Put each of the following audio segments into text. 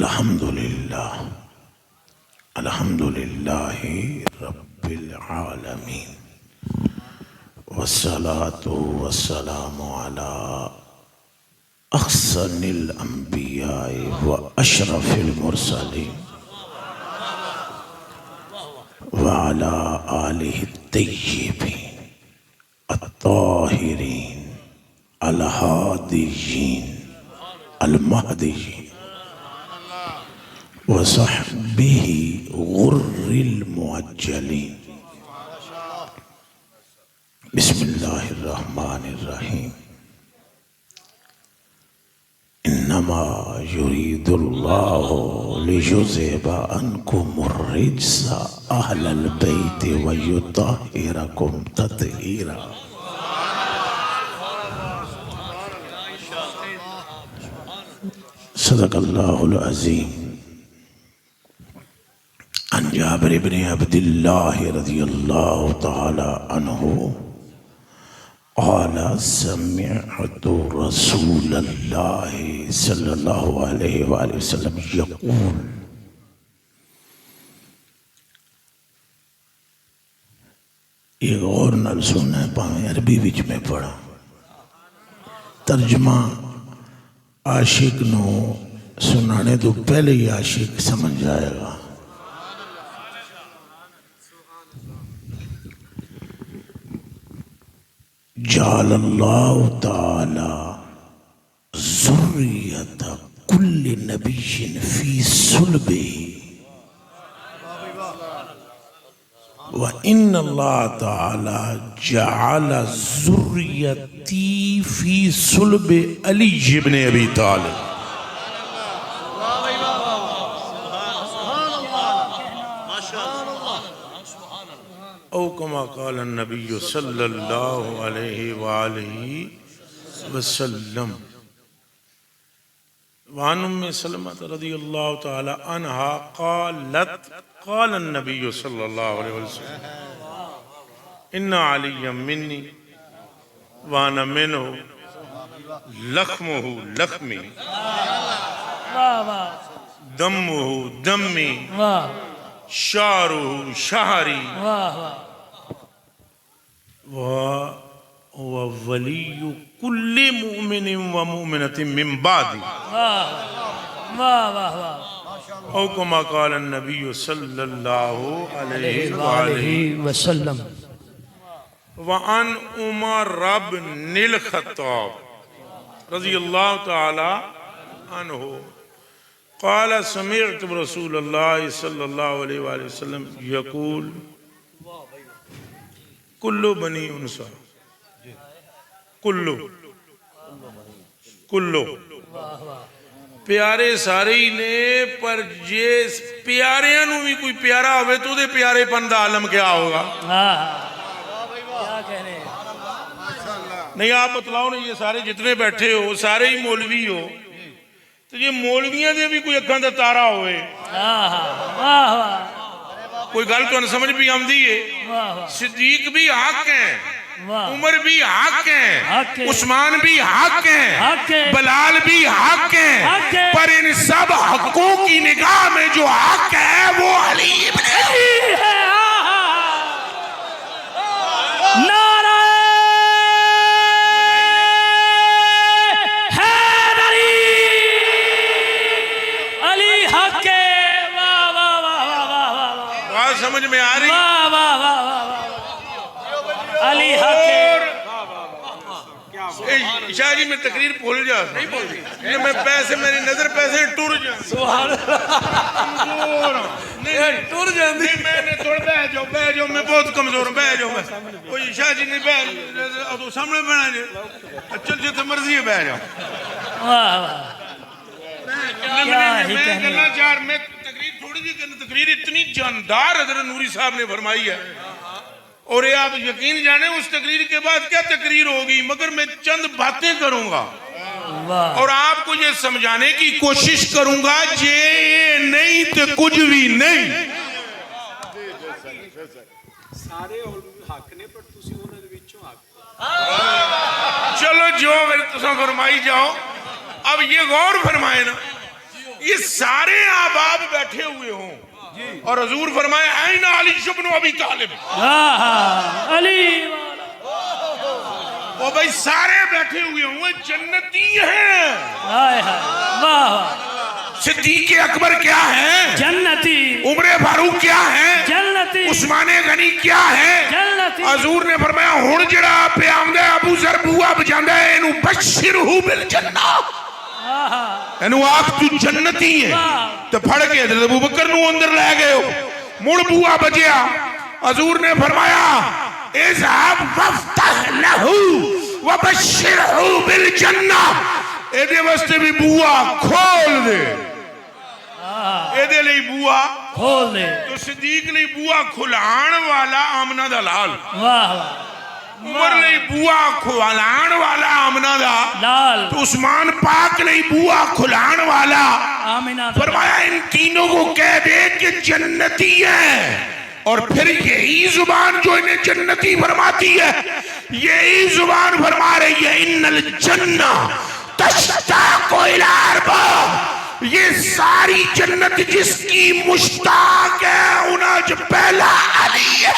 अल्हम्दुलिल्लाह अल्हम्दुलिल्लाहि रब्बिल आलमीन वस्सलातु वस्सलामु अला अहसनिल अंबियाए व अशरफिल मुरसलीन व अला आलिहि तय्यिबीन अत्ताहिरीन अलहादियीन अलमहदियीन व सहबिही गुर्रिल मुअज्जलीन। बिस्मिल्लाहिर्रहमानिर्रहीम। इन्नमा युरीदुल्लाहु लियुज़हिबा अन्कुमुर रिज्सा अहलल बैति व युतहिरकुम तत्हीरा। सदक़ल्लाहुल अज़ीम। अन जाबिर इब्न अब्दिल्लाह रज़ियल्लाहु तआला अन्हु क़ाल समिअतु रसूलल्लाह सल्लल्लाहु अलैहि वसल्लम यक़ूल। ये गौर नाल सुनना है, भावें अरबी विच में पढ़ा। तर्जमा आशिक नू सुनाने तो पहले ही आशिक समझ जाएगा। जालल्लाहु ताला ज़ुर्रियत कुल्लि नबिय्यिन फी सुल्बिही व इन्नल्लाह ताला जअल ज़ुर्रियती फी सुल्बि अली इब्न अबी तालिब। औ कमा क़ाल नबी सल्लल्लाहु अलैहि वालिहि वसल्लम। वान उम्मे सलमत रज़ियल्लाहु तआला अन्हा क़ालत क़ाल नबी सल्लल्लाहु अलैहि वसल्लम इन्ना अलिय्यम मिन्नी व अना मिन्हु लख्मुहु लख्मी दम्मुहु दम्मी शारुहु शाहरी व वलिय्यु कुल्लि मुमिनिन व मुमिनतिन मिन बादी। औ कमा क़ाल नबी सल्लल्लाहु अलैहि वसल्लम। व अन उमर इब्नुल ख़त्ताब रज़ियल्लाहु तआला अन्हु क़ाल समिअतु रसूलल्लाह सल्लल्लाहु अलैहि वसल्लम यक़ूल कुल्लु बनी उनसा कुल्लु कुल्लु प्यारे सारे ही ने, पर जे प्यारियां नू भी कोई प्यारा होवे तो उहदे प्यारेपन दा आलम क्या होगा? नहीं आप बतलाओ ना, ये सारे जितने बैठे हो सारे ही मौलवी हो, तो ये मौलवियां दे भी कोई अखां दा तारा होवे, कोई गल तुहानू समझ भी आउंदी है? सिद्दीक भी हक है, उमर भी हक है, उस्मान भी हक है, बलाल भी हक है, पर इन सब हकों की निगाह में जो हक है वो अली इब्न अली है। समझ में आ रही? वाह वाह वाह वाह अली हक। शाह जी मैं तकरीर भूल जा, नहीं बोलती मैं पैसे, मेरी नजर पैसे टुर जा, सुभान अल्लाह टुर जाती। मैंने थोड़ा बह जाओ मैं बहुत कमजोर हूं, बह जाओ मैं। कोई शाह जी नहीं बह तो सामने बना जे, चल जिथे मर्जी है बह जाओ। वाह वाह मैं गल्ला चार मैं तकरीर इतनी जानदार हज़रत नूरी साहब ने फरमाई है, और ये आप यकीन जाने उस तकरीर के बाद क्या तकरीर होगी, मगर मैं चंद बातें करूंगा और आपको ये समझाने की कोशिश करूंगा जे नहीं तो कुछ भी नहीं। सारे हक ने पर तुसी उन्हां दे विचों हक। चलो जो मेरे तुसा फरमाई जाओ। अब ये गौर फरमाए ना, ये सारे आबाब बैठे हुए हों और हजूर फरमाए आइन अली इब्न अबी तालिब, अली वो भाई सारे बैठे हुए हों, जन्नती हैं। वाह सिद्दीक अकबर क्या है? जन्नती। उमर फारूक क्या है? जन्नती। उस्मान गनी क्या है? जन्नती। हजूर ने फरमाया हुण जिहड़ा पे आंदा अबू जर बूआ बजांदा है इनू बशिरहू बिल जन्नह, इनू आख तू जन्नती है। तो फड़ के हज़रत अबू बकर नू अंदर ले गए, मुड़ बूआ बजया, हजूर ने फरमाया इज़हब वफ्तह लहू व बशिरहू बिल जन्नह, एदे वास्ते भी बूआ खोल दे, एदे लई बूआ खोल दे। तो सिद्दीक लई बूआ खुलाण वाला आमना दा लाल, वाह उमर लई बूआ खुलाण वाला आमना दा लाल, तो उस्मान पाक लई बूआ खुलाण वाला आमिना। फरमाया इन तीनों को कह दे कि जन्नती है। और फिर यही जुबान जो इन्हें जन्नती फरमाती है, यही जुबान फरमा रही है इन्नल जन्नह तश्ताक़ु इला अर्बा, ये सारी जन्नत जिसकी मुश्ताक है उनज पहला अली है।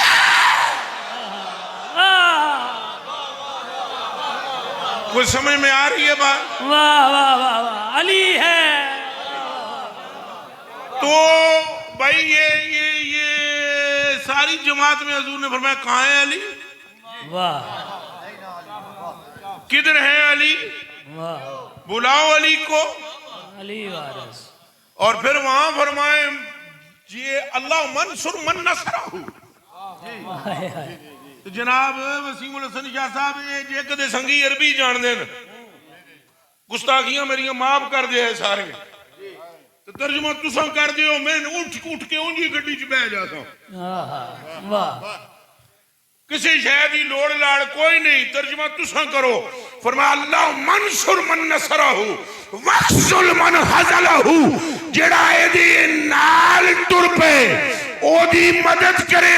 कुछ समझ में आ रही है बात? वाह वाह वाह वाह, अली है। तो भाई ये सारी जमात में हजूर ने फरमाया कहाँ है अली? वाह, किधर है अली? वाह, बुलाओ अली को। अली वारिस। और फिर वहां फरमाए ये अल्लाह मंसुर मन नसरहू। तो जनाब वसीमुल हसन शाह साहब जे कदे संगी अरबी जान देन, गुस्ताखियां मेरियां माफ कर दे सारे, तो तर्जुमा तुसा कर दियो, मैं उठ के उंजी गड्डी च बह जाता। वाह, किसी शय की लोड़ लाड़ कोई नहीं, तर्जुमा तुसा करो। फरमाया अल्लाह मंसुर मन नसरहू वख्जुल मन हज़लहू, जेड़ा एदे नाल टुर पे ओदी मदद करे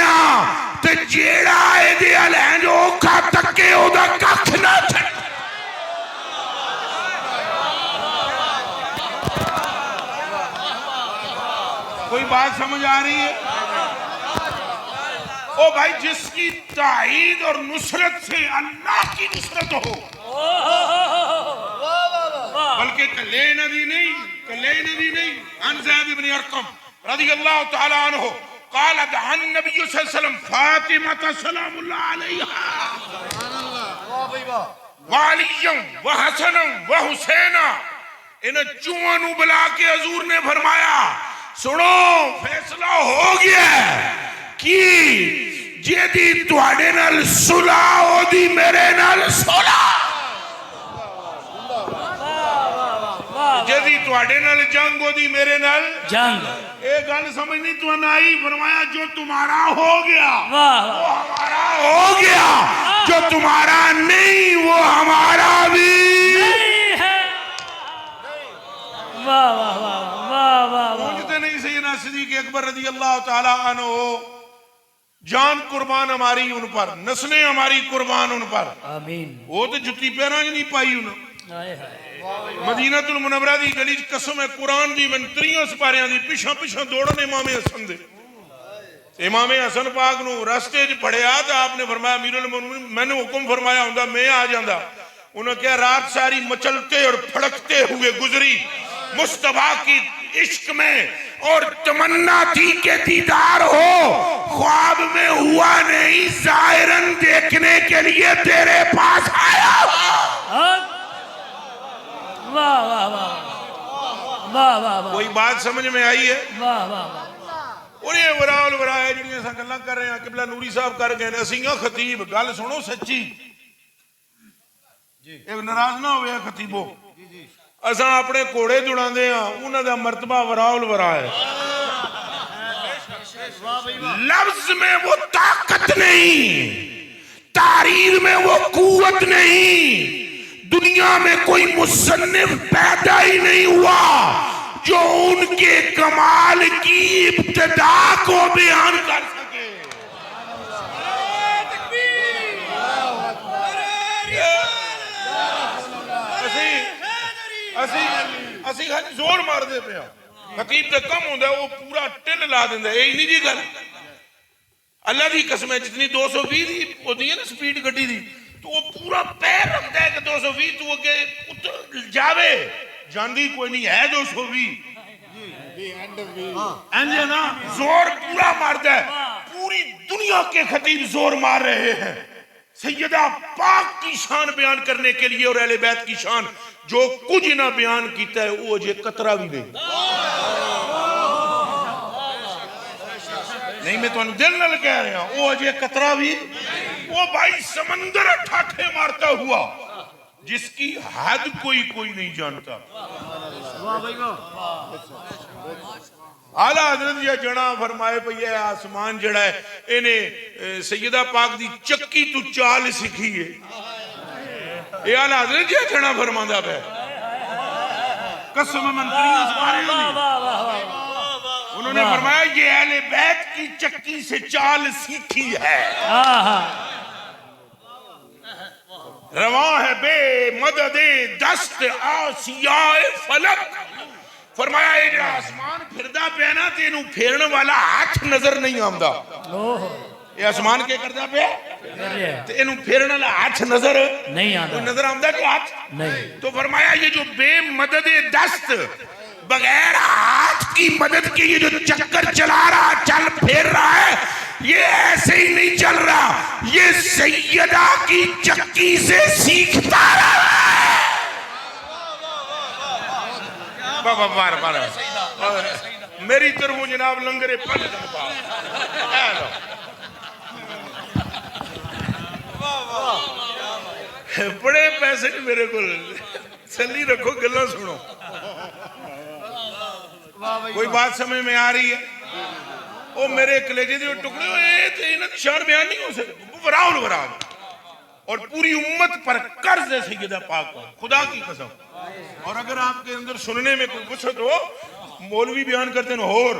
ते जेड़ा एदे अलैंज औखा तके ओदा कख ना छड़। कोई बात समझ आ रही है? ओ भाई जिसकी ताईद और नुसरत से अल्लाह की नुसरत हो, बल्कि कले नदी नहीं अन ज़ैद इब्न अरक़म रज़ियल्लाहु तआला अन्हु क़ाल अदअन नबी सल्लल्लाहु अलैहि वसल्लम फातिमा सलामुल्लाह अलैहा व अलिय्यम व हसनम व हुसैना, इन चुआं नू बुला के हजूर ने फरमाया सुनो फैसला हो गया कि जेदी तुहाडे नाल सुलह ओदी मेरे नाल सुलह, जेदी तुहाडे नाल जंग ओदी मेरे नाल जंग। ये गल समझ नहीं तो आई। फरमाया जो तुम्हारा हो गया वो हमारा हो गया, जो तुम्हारा नहीं वो हमारा भी नहीं है। वाह वाह वाह वाह वाह वाह। पूछते नहीं सैयदना सिद्दीक़ अकबर रज़ियल्लाहु ताला अन्हु, जान कुर्बान हमारी उन पर, नस्लें हमारी कुर्बान उन पर। आमीन। वो तो जुत्ती पैरां च नहीं पाई उन्हें। हाय हाय। मदीनतुल मुनव्वरा दी गली च कसम है कुरान दी मैं 3 सिपारियां दी पिछा पिछा दौड़न इमाम हसन दे। इमाम हसन पाक नू रास्ते च फड़िया तो आपने फरमाया अमीरुल मोमिनीन मैंने हुक्म फरमाया हुंदा मैं आ जांदा। उन्होंने कहा रात सारी मचलते और फड़कते हुए गुजरी मुस्तफा की इश्क में और तमन्ना थी के दीदार हो, ख्वाब में हुआ नहीं जाहिरन देखने के लिए तेरे पास आया। वाह वाह वाह वाह वाह। कोई बात समझ में आई है? वाह वाह वाह। उन्हें वराल वराया जिहड़ियां असां गल्लां कर रहे हैं किबला नूरी साहब कर गए ने, असीं खतीब गल सुनो सच्ची, एक नाराज ना होवे खतीबो, असां अपने घोड़े दुड़ांदे हां, उन्हां दा मर्तबा वराउल वरा है। लफ्ज में वो ताकत नहीं, तारीर में वो कुव्वत नहीं, दुनिया में कोई मुसन्निफ पैदा ही नहीं हुआ जो उनके कमाल की इब्तिदा को बयान कर सके। ਅਸੀਂ ਖਾਲੀ ਜ਼ੋਰ ਮਾਰਦੇ ਪਿਆ ਖਤੀਬ ਤੇ ਕਮ ਹੁੰਦਾ ਉਹ ਪੂਰਾ ਢਿੱਲ ਲਾ ਦਿੰਦਾ ਇਹ ਨਹੀਂ ਜੀ ਗੱਲ अल्लाह की कसम है जितनी 220 की होती है ना स्पीड गड्डी की तो वो पूरा पैर रखता है कि 220 तू अगे जावे जाती कोई नहीं है 220 ना जोर पूरा मारता है पूरी दुनिया के खतीब जोर मार रहे हैं सैयदा पाक की शान बयान करने के लिए और अहले बैत की शान जो कुछ ना बयान किया है वो अजे कतरा भी नहीं मैं तुम दिल नाल कह रहा वो अजे कतरा भी वो भाई समंदर ठाठे मारता हुआ जिसकी हद कोई नहीं जानता आला हजरत या जना फरमाए पई है आसमान जड़ा है इन्हें सैयदा पाक दी चक्की तू चाल सीखी है ये आला हजरत या जना फरमांदा पे कसम मंत्री उन्होंने फरमाया ये अहले बैत की चक्की से चाल सीखी है रवा है बे मददे दस्त आसियाए फलक फरमाया ये आसमान फिरदा पे ना तेनू फेरन वाला हाथ नजर नहीं आंदा ये आसमान के करदा पे ते इनू फेरन वाला हाथ नजर नहीं आंदा नजर आंदा कि हाथ नहीं तो फरमाया ये जो बेमददे दस्त बगैर हाथ की मदद के ये जो चक्कर चला रहा चल फेर रहा है ये ऐसे ही नहीं चल रहा ये सैयदा की चक्की से सीखता रहा है बाबा बार बार मेरी तरफ जनाब लंगरे पल बड़े पैसे मेरे को सली रखो गल्ला सुनो कोई बात समझ में आ रही है ओ मेरे कलेजे के टुकड़े इन्हें शान बयान नहीं हो सकते वराउल वराउल और पूरी उम्मत पर कर्ज है सैयदा पाक का खुदा की कसम और अगर आपके अंदर सुनने में कोई कुछ तो मौलवी बयान करते हैं होर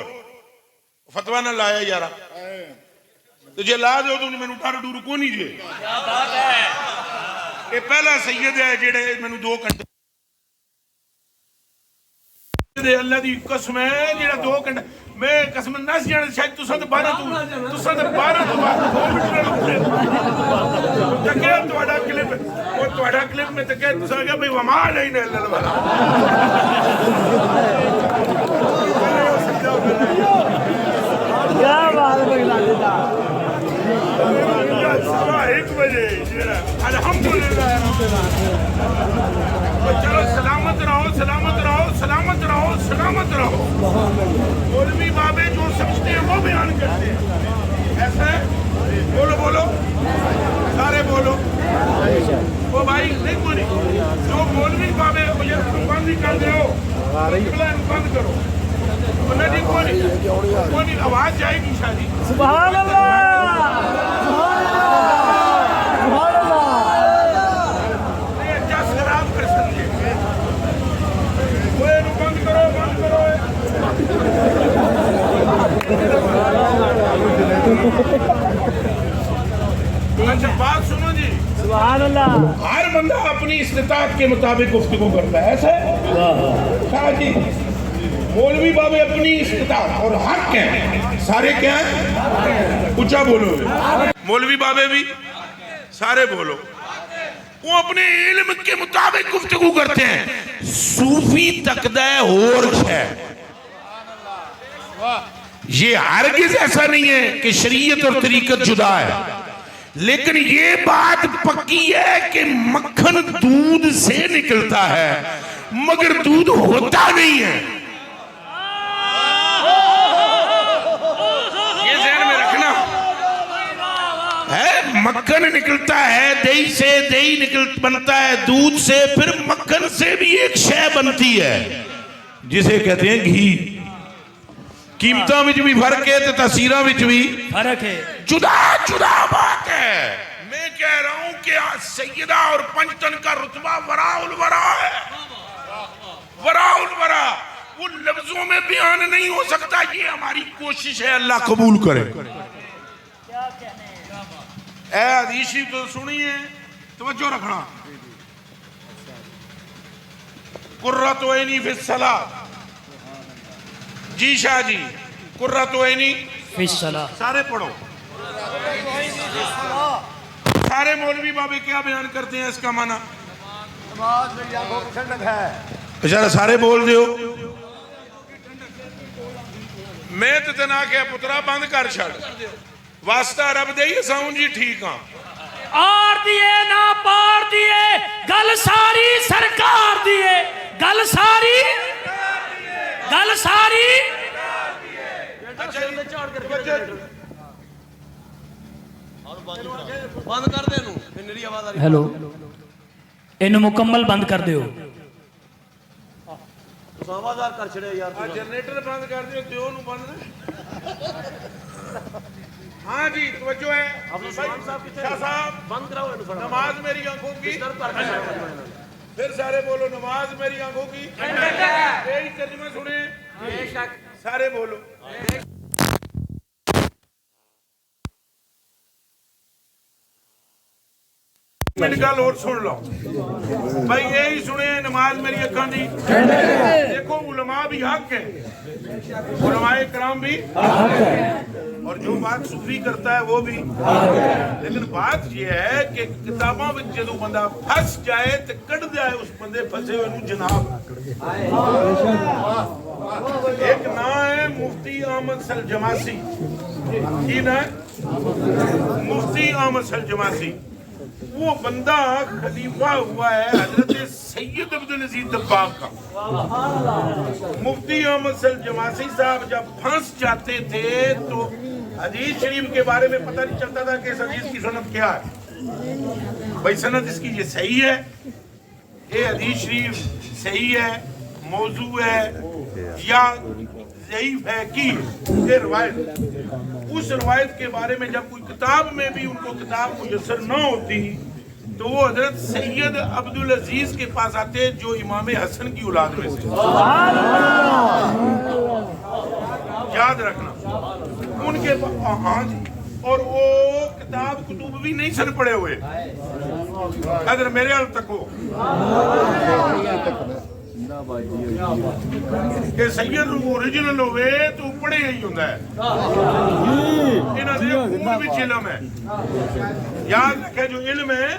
फतवा ना लाया यारा तो जे ला दो तो मैनू डर डूर को नहीं जे ये पहला सैयद है जेड़े मैनू 2 घंटे अल्लाह दी कसम है जेड़ा 2 घंटे मैं कसम नस जाने शायद तुसा तो 12 तो 2 मिनट तके ਤੁਹਾਡਾ क्लिप वो ਤੁਹਾਡਾ क्लिप में तके तुसा क्या भाई वमा नहीं ने अल्लाह वाला क्या बात है बगला सुबह 1 बजे अल्हम्दुलिल्लाह चलो सलामत रहो सलामत रहो सलामत रहो सलामत रहो मौलवी बाबे जो समझते हैं वो बयान करते हैं ऐसा है बोलो बोलो सारे बोलो वो भाई नहीं बोली जो मौलवी बाबे बंद कर दो बंद करो नहीं कोई आवाज जाएगी शादी सुभान अल्लाह अच्छा बात सुनो जी सुभान अल्लाह हर बंदा अपनी इस्तिताअत के मुताबिक गुफ्तगू करता है ऐसा है जी मौलवी बाबे अपनी इस्तिताअत और हक है सारे क्या है ऊंचा बोलो मौलवी बाबे भी सारे बोलो वो अपने इल्म के मुताबिक गुफ्तगू करते हैं सूफी तकदा है और है ये हरगिज ऐसा नहीं है कि शरीयत और तरीकत जुदा है लेकिन ये बात पक्की है कि मक्खन दूध से निकलता है मगर दूध होता नहीं है ये ध्यान में रखना है मक्खन निकलता है दही से दही बनता है दूध से फिर मक्खन से भी एक शय बनती है जिसे कहते हैं घी कीमतां विच भी फर्क है तो तसीरां विच भी फर्क है जुदा जुदा बात है मैं कह रहा हूं कि सैयदा और पंचतन का रुतबा वराउल वरा है वराउल वरा वो लफ्जों में बयान नहीं हो सकता ये हमारी कोशिश है अल्लाह कबूल करे ए हदीस तो सुनिए तवज्जो रखना कुर्रतु ऐनी फिस सलाह। जी शाह जी, कुर्रतु ऐनी फिस सलाह। सारे पढ़ो। सारे मौलवी बाबे क्या बयान करते हैं इसका माना? बेचारा सारे बोल दियो। मैं तो तना क्या पुत्रा बंद कर छड़, वास्ता रब दे ही साउंड जी ठीक हाँ। आर दिए ना पार दिए, गल सारी सरकार दिए, गल सारी बंद कर दे नू, मेरी आवाज आ रही। हेलो, इन्हें मुकम्मल बंद कर दियो। आवाज़दार कर छड़े यार। जनरेटर बंद कर दियो, दियो नु बंद। हाँ जी, तवज्जो है। शाह साहब बंद कराओ इन्हें फटाफट। नमाज मेरी आंखों की, फिर सारे बोलो नमाज मेरी आंखों की। यही तर्जुमा सुने, सारे बोलो। मिनट गल और सुन लो भाई, यही सुने नमाज मेरी अखा दी। देखो उलमा भी हक है, उलमाए कराम भी हक है, और जो बात सूफी करता है वो भी, लेकिन बात यह है कि किताबों में जो बंदा फंस जाए तो कट जाए उस बंदे फंसे हुए जनाब। एक ना है मुफ्ती अहमद सल जमासी, की ना है मुफ्ती अहमद सल जमासी। वो बंदा खलीफा हुआ है हजरत सैयद अब्दुल अजीज दब्बाग का। मुफ्ती अहमद सल जमासी साहब जब फंस जाते थे तो हदीस शरीफ के बारे में पता नहीं चलता था कि इस हदीस की सनद क्या है। भाई सनद इसकी ये सही है, ये हदीस शरीफ सही है, मौजू है या ज़ईफ है की ये रवायत। उस रवायत के बारे में जब कोई किताब में भी उनको किताब मुयस्सर न होती तो वो हजरत सैयद अब्दुल अजीज के पास आते जो इमाम हसन की औलाद में से। याद रखना उनके हाँ जी, और वो किताब कुतुब भी नहीं सन पड़े हुए, अगर मेरे हाल तक हो कि सैयद ओरिजिनल होवे तो पढ़े ही होता है। इन्हां दे खून विच इल्म है, याद रखे जो इल्म है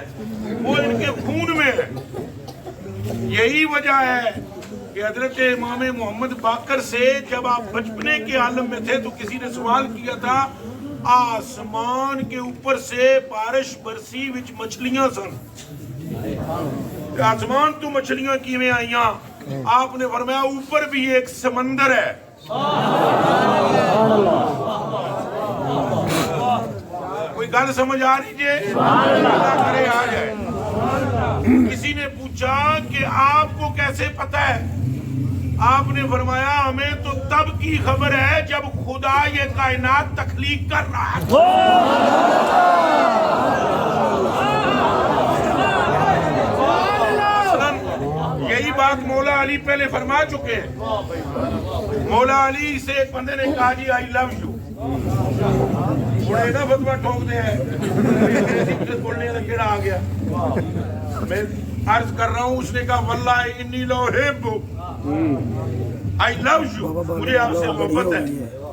वो इनके खून में है। यही वजह है कि हजरत इमाम मोहम्मद बाकर से जब आप बचपने के आलम में थे तो किसी ने सवाल किया था, आसमान के ऊपर से बारिश बरसी विच मछलियां सन, आसमान तो मछलियां किवें आईयां? आपने फरमाया ऊपर भी एक समंदर है। कोई गल समझ आ रही है? अल्लाह करे आ जाए। किसी ने पूछा कि आपको कैसे पता है? आपने फरमाया हमें तो तब की खबर है जब खुदा ये कायनात तख्लीक कर रहा है। यही बात मौला अली पहले फरमा चुके हैं। मौला अली से एक बंदे ने कहा जी आई लव यू, ना फतवा ठोक दे बोलने का केड़ा आ गया। मैं अर्ज कर रहा हूँ, उसने कहा वल्लाह इन्नी लो हिब्बु, आई लव यू, मुझे आपसे मोहब्बत है।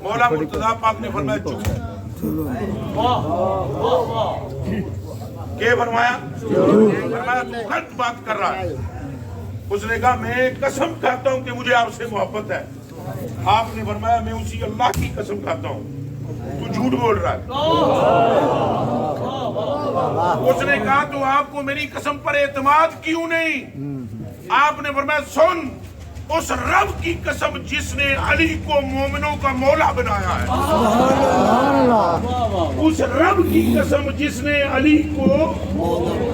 मौला मुर्तजा पाक ने फरमाया चुप। क्या फरमाया? फरमाया तू गलत बात कर रहा है। उसने कहा मैं कसम खाता हूं कि मुझे आपसे मोहब्बत है। आपने फरमाया मैं उसी अल्लाह की कसम खाता हूं, तू झूठ बोल रहा है। उसने कहा तो आपको मेरी कसम पर एतमाद क्यों नहीं? आपने फरमाया सुन, उस रब की कसम जिसने अली को मोमिनों का मौला बनाया है, उस रब की कसम जिसने अली को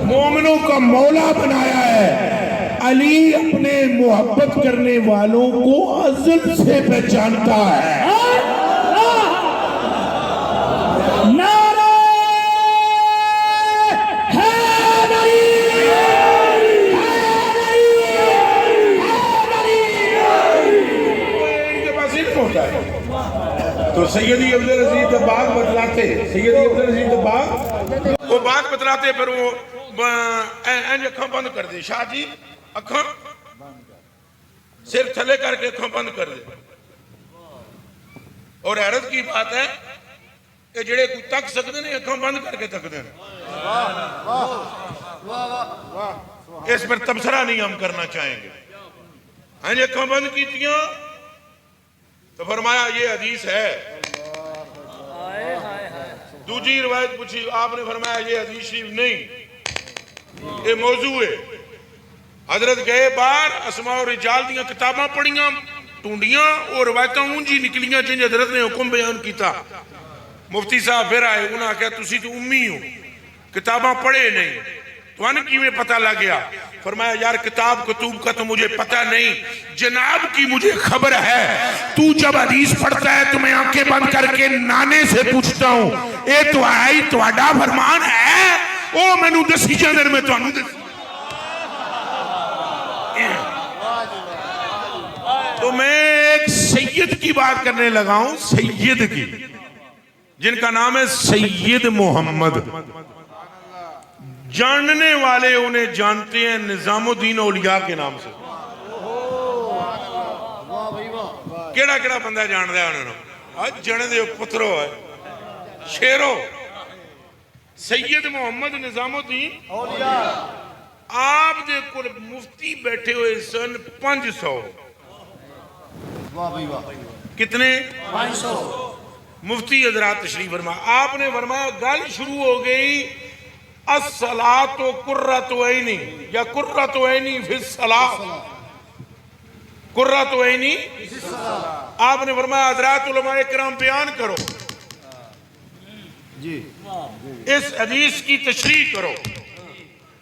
मोमिनों का मौला बनाया है, अली अपने मोहब्बत करने वालों को अज़ल से पहचानता है। तो सैयदी अब्दुल अजीज दब्बाग बतलाते, सैयदी अब्दुल अजीज दब्बाग वो बात बतलाते, फिर वो अखा बंद कर दे। शाह जी अखा सिर थले करके अखों बंद कर दे। और हैरत की बात है कि जेड़े कोई तक सकते ने अखों बंद करके तकते हैं। इस पर तबसरा नहीं हम करना चाहेंगे। हाँ जी, अखों बंद की तो फरमाया ये हदीस है। दूसरी रिवायत पूछी, आपने फरमाया ये हदीस शरीफ नहीं, ये मौजू है। हजरत गए बार अस्मा और रिजाल दियां किताबां पढ़ियां ढूंढियां और रिवायतां ऊंजी निकलियां जिन हजरत ने हुक्म बयान किया। मुफ्ती साहब फिर आए, उन्हें आख्या तुसी तो उम्मी हो, किताबां पढ़े नहीं, तुहानू किवें पता लग गया? फरमाया यार किताब कतूब का तो मुझे पता नहीं, जनाब की मुझे खबर है। तू जब हदीस पढ़ता है तो मैं आंखें बंद करके नाने से पूछता हूं ये तो आई तुहाडा फरमान है? ओ मैनू दसी जांदे मैं तुहानू दसी। तो मैं एक सैयद की बात करने लगा हूं, सैयद की, जिनका नाम है सैयद मोहम्मद। जानने वाले उन्हें जानते हैं निजामुद्दीन औलिया के नाम से। केड़ा केड़ा बंदा जानता है उन्होंने? आज जने दे पुत्रो है, शेरो सैयद मोहम्मद निजामुद्दीन औलिया। आप दे कोल मुफ्ती बैठे हुए सन 500। कितने? 500 मुफ्ती हजरात तशरीफ फरमा। आपने फरमाया गल शुरू हो गई अस्सलातु कुर्रतु ऐनी या कुर्रतु ऐनी फिस सलाह, कुर्रतु ऐनी। आपने फरमाया हजरात उलमाए किराम बयान करो जी, इस हदीस की तशरीह करो।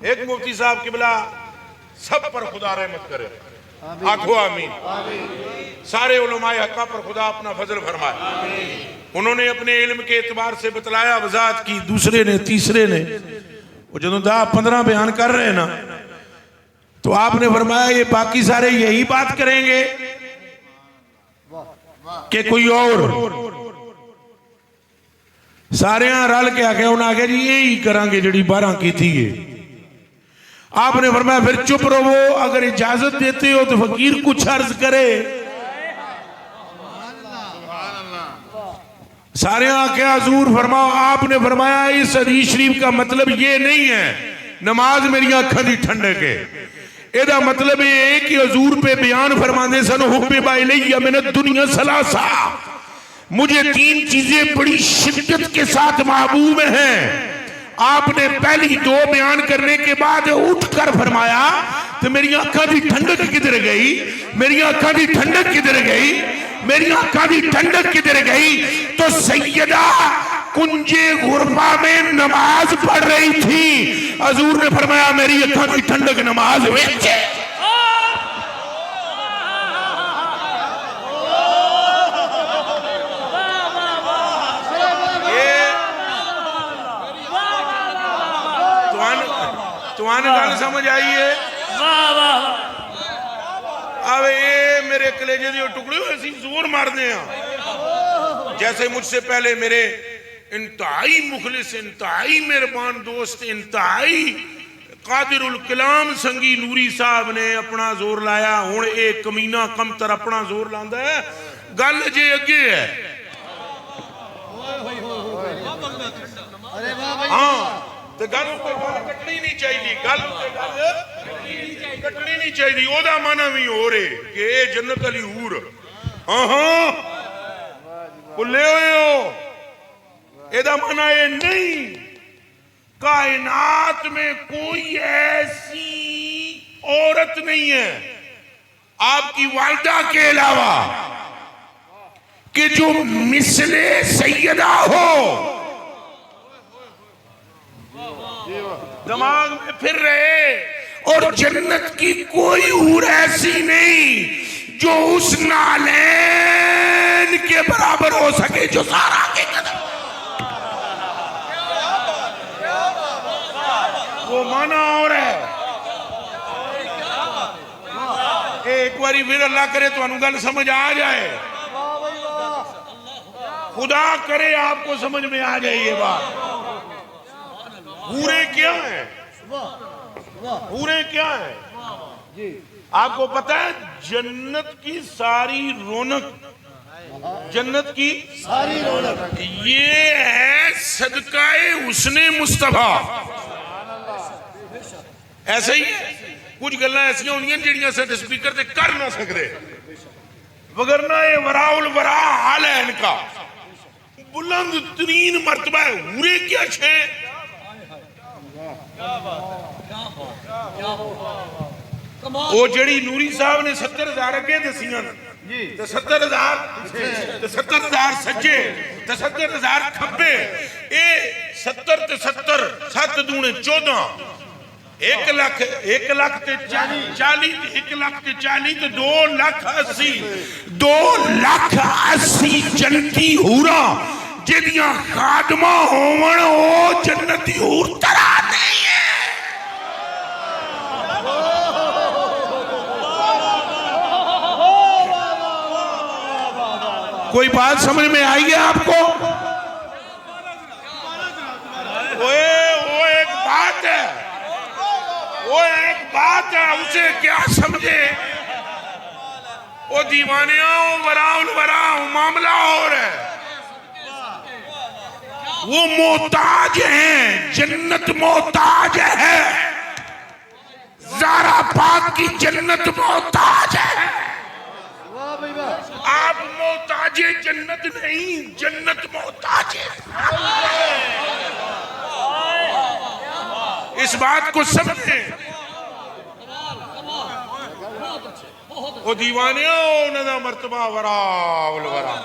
एक मुफ्ती साहब किबला सब पर खुदा रहमत करे, आखो आमीन। सारे उलमाए हक़ा पर खुदा अपना फजल फरमाए। उन्होंने अपने इल्म के एतबार से बतलाया, वजाहत की, दूसरे ने, तीसरे ने। वो जो 10-15 बयान कर रहे हैं ना, तो आपने फरमाया ये बाकी सारे यही बात करेंगे कि कोई और? सारे रल के आके उन्हें आखे जी यही करांगे जी 12 की थी। आपने फरमाया फिर चुप रहो, अगर इजाजत देते हो तो फकीर कुछ अर्ज करे। सारे आके हजूर फरमाओ। आपने फरमाया इस हदीस शरीफ का मतलब ये नहीं है नमाज मेरी अखां दी ठंडक है। एदा मतलब ये है कि हजूर पे बयान फरमाते सन हुब्बिबा इलैया मिनद दुनिया सलासा, मुझे 3 चीजें बड़ी शिद्दत के साथ महबूब हैं। आपने पहली 2 बयान करने के बाद उठकर फरमाया तो मेरी आंखों की ठंडक किधर गई? मेरी आंखों की ठंडक किधर गई? मेरी आंखों की ठंडक किधर गई? तो सैयदा कुंजे गुरबा में नमाज पढ़ रही थी। हजूर ने फरमाया मेरी आंखों की ठंडक नमाज विच। गल समझ आई है? अब ये मेरे कलेजे के टुकड़े ऐसी जोर मारते हैं। जैसे मुझसे पहले मेरे इंतहाई मुखलिस, इंतहाई मेहरबान दोस्त, इंतहाई कादिरुल कलाम संगी नूरी साहब ने अपना जोर लाया, हुण एक कमीना कमतर अपना जोर लांदा है। गल जे अगे है। हाँ तो गल कटनी नहीं चाहिए, गल कटनी नहीं चाहिए। ओदा माना भी हो रहे कि ये जन्नत अली हूर। हाँ हाँ भुले हुए हो, एदा माना ये नहीं। कायनात में कोई ऐसी औरत नहीं है आपकी वालिदा के अलावा कि जो मिसले सैयदा हो। दिमाग में फिर रहे। और जन्नत की कोई हूर ऐसी नहीं जो उस नालैन के बराबर हो सके जो सारा के कदम। वो माना और है। एक बारी फिर अल्लाह करे तो गल समझ आ जाए, खुदा करे आपको समझ में आ जाए ये बात। हूरे क्या है? हूरे क्या है? आपको पता है जन्नत की सारी रौनक, जन्नत की सारी रौनक ये है सदकाए हुस्ने मुस्तफा। ऐसा ही कुछ गल्लां ऐसियां होंदियां जिहड़ियां असीं स्पीकर ते कर ना सकदे, वगरना ये वराउल वरा हाल है इनका, बुलंद तरीन मर्तबा है। हुरे क्या छे वो जड़ी नूरी साहब ने 70,000 अगे दसियां ते 70,000 सज्जे ते 70,000 खब्बे, ये 70 ते 70 7 दूने 14 1 लाख 1 लाख ते 40 1 लाख ते 40 ते 2 लाख 80 2 लाख 80 जन्नती हूरा जिहदियां खादमा होवण ओ जन्नती हूर तरा नहीं है। कोई बात समझ में आई है आपको? वो एक बात है, वो एक बात है, उसे क्या समझे वो दीवाने वराउल वरा मामला और है। वो मोहताज हैं, जन्नत मोहताज है, ज़ारा पाक की जन्नत मोहताज है। आप मोहताज जन्नत नहीं, जन्नत मोहताज है। इस बात को समझे। वो दीवाने उन्होंने मर्तबा वराउल वरा,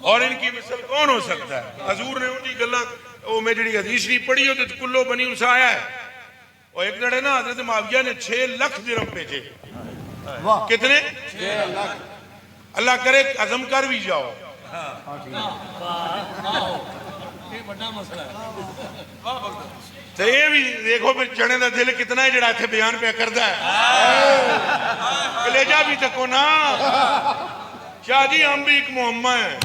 और इनकी मिसल कौन हो सकता है? हजूर ने उनकी गल्ला वो मैं जी हदीस नहीं पढ़ी हो तो कुल्लो बनी उनसे आया है। और एक जड़े ना हजरत मुआविया ने 6 लाख दिरहम भेजे। कितने? 6 लाख। अल्लाह करे अज़म कर भी जाओ। तो ये भी देखो फिर जने का दिल कितना है जड़ा इत्थे बयान पे करता है। कलेजा भी तको ना शाहजी, हम भी एक मुहम्मा है।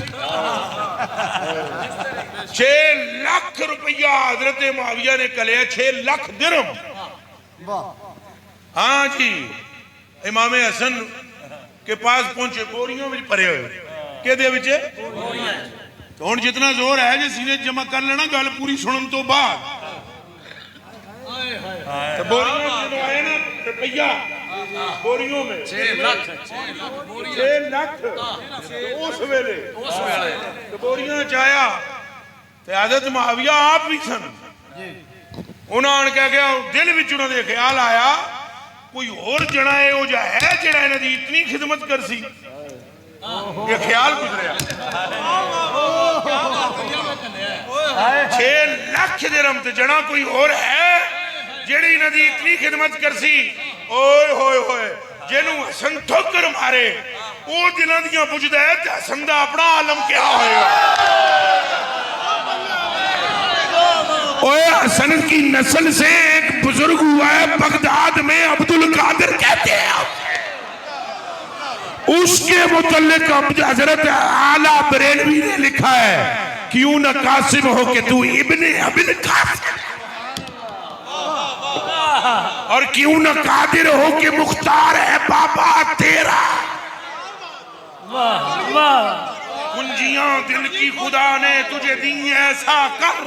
6 लाख रुपया हजरत मुआविया ने कलिया, 6 लाख दिरहम। हाँ जी, इमाम हसन के पास पहुंचे, बोरियों में भरे हुए के तो हुण जितना जोर है जो सीने जमा कर लेना गल पूरी सुनने तो बाद। तो बोरियों में आए ना रुपया, बोरियों में 6 लाख उस वेले तो बोरियां चाया ते हज़रत मुआविया आप भी सन। उन्होंने क्या गया दिल विच उन्हां दे ख्याल आया कोई और जना है वो जा है जड़ा इन्हां दी इतनी खिदमत कर सी। ये ख्याल गुजरिया 6 लाख दिरहम ते जना कोई और है जेड़ी इन्हां दी इतनी खिदमत कर सी। ओए होए होए जिन्हों हसन ठोकर मारे वो दिलों दियां बुझदा है ते हसन दा अपना आलम क्या होएगा। ओए हसन की नस्ल से एक बुजुर्ग हुआ है बगदाद में, अब्दुल कादिर कहते हैं। उसके मुतल्लिक हजरत आला बरेलवी ने लिखा है क्यों न कासिम हो के तू इब्ने अबिल कासिम, और क्यों न कादिर हो के मुख्तार है बाबा तेरा। वाह वाह, कुंजियां दिल की खुदा ने तुझे दी ऐसा कर।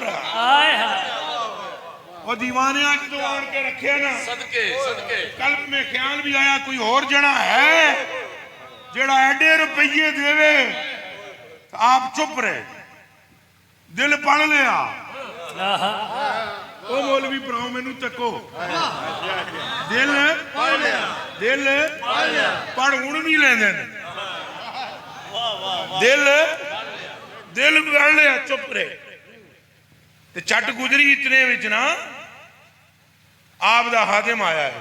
और दीवाने आज तो आन के रखे ना सदके सदके, कल्ब में ख्याल भी आया कोई और जना है जेड़ा एडे रुपये देवे। आप चुप रहे, दिल पढ़ लिया। ओ मौलवी भराओ मैनू तको, दिल दिल पढ़ हुण नहीं लेंदे, दिल दिल पढ़ लिया, चुप रहे। ते चट गुजरी इतने विच ना आप दा हादिम आया है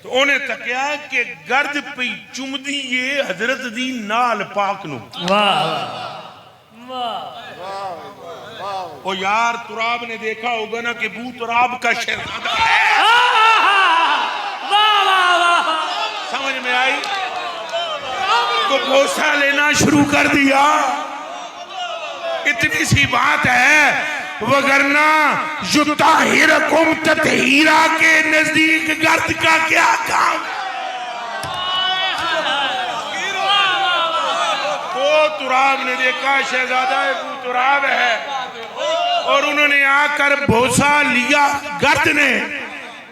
तो उन्हें तकिया कि गर्द पई चुमदी ये हजरत दी नाल पाक नू। वाह वाह, ओ यार तुराब ने देखा होगा ना कि बू तुराब का शहजादा है। वाह वाह वाह, समझ में आई? तो बोसा लेना शुरू कर दिया। इतनी सी बात है वगरना युताहिरकुम ततहीरा के नजदीक गर्द का क्या काम। तो तुराब ने देखा शहजादा अबू तुराब है और उन्होंने आकर भोसा लिया गर्द ने।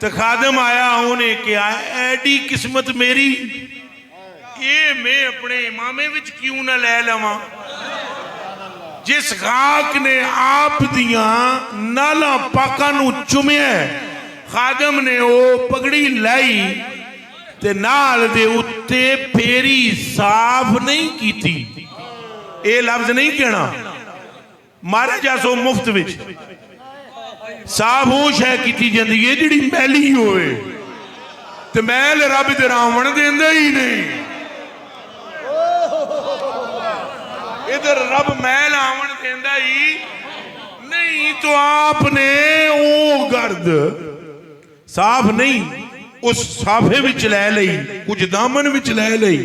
तो खादम आया उन्हें क्या एडी किस्मत मेरी ये मैं अपने इमामे विच क्यों ना ले लवां जिस खाक ने आप दिया नाला पाका नू चुमिया। खादम ने वो पगड़ी लाई ते नाल दे उत्ते फेरी साफ नहीं कीती। ये लफ्ज नहीं कहना मारा जासो मुफ्त विच साफ वो शह की जाती है जी मैली होवे ते मैल रब ते रावण देंदा ही नहीं। इधर रब मैल आवन देंदा ही नहीं। तो आपने वो गर्द साफ नहीं उस साफे विच लै लई कुछ दामन विच लै लई।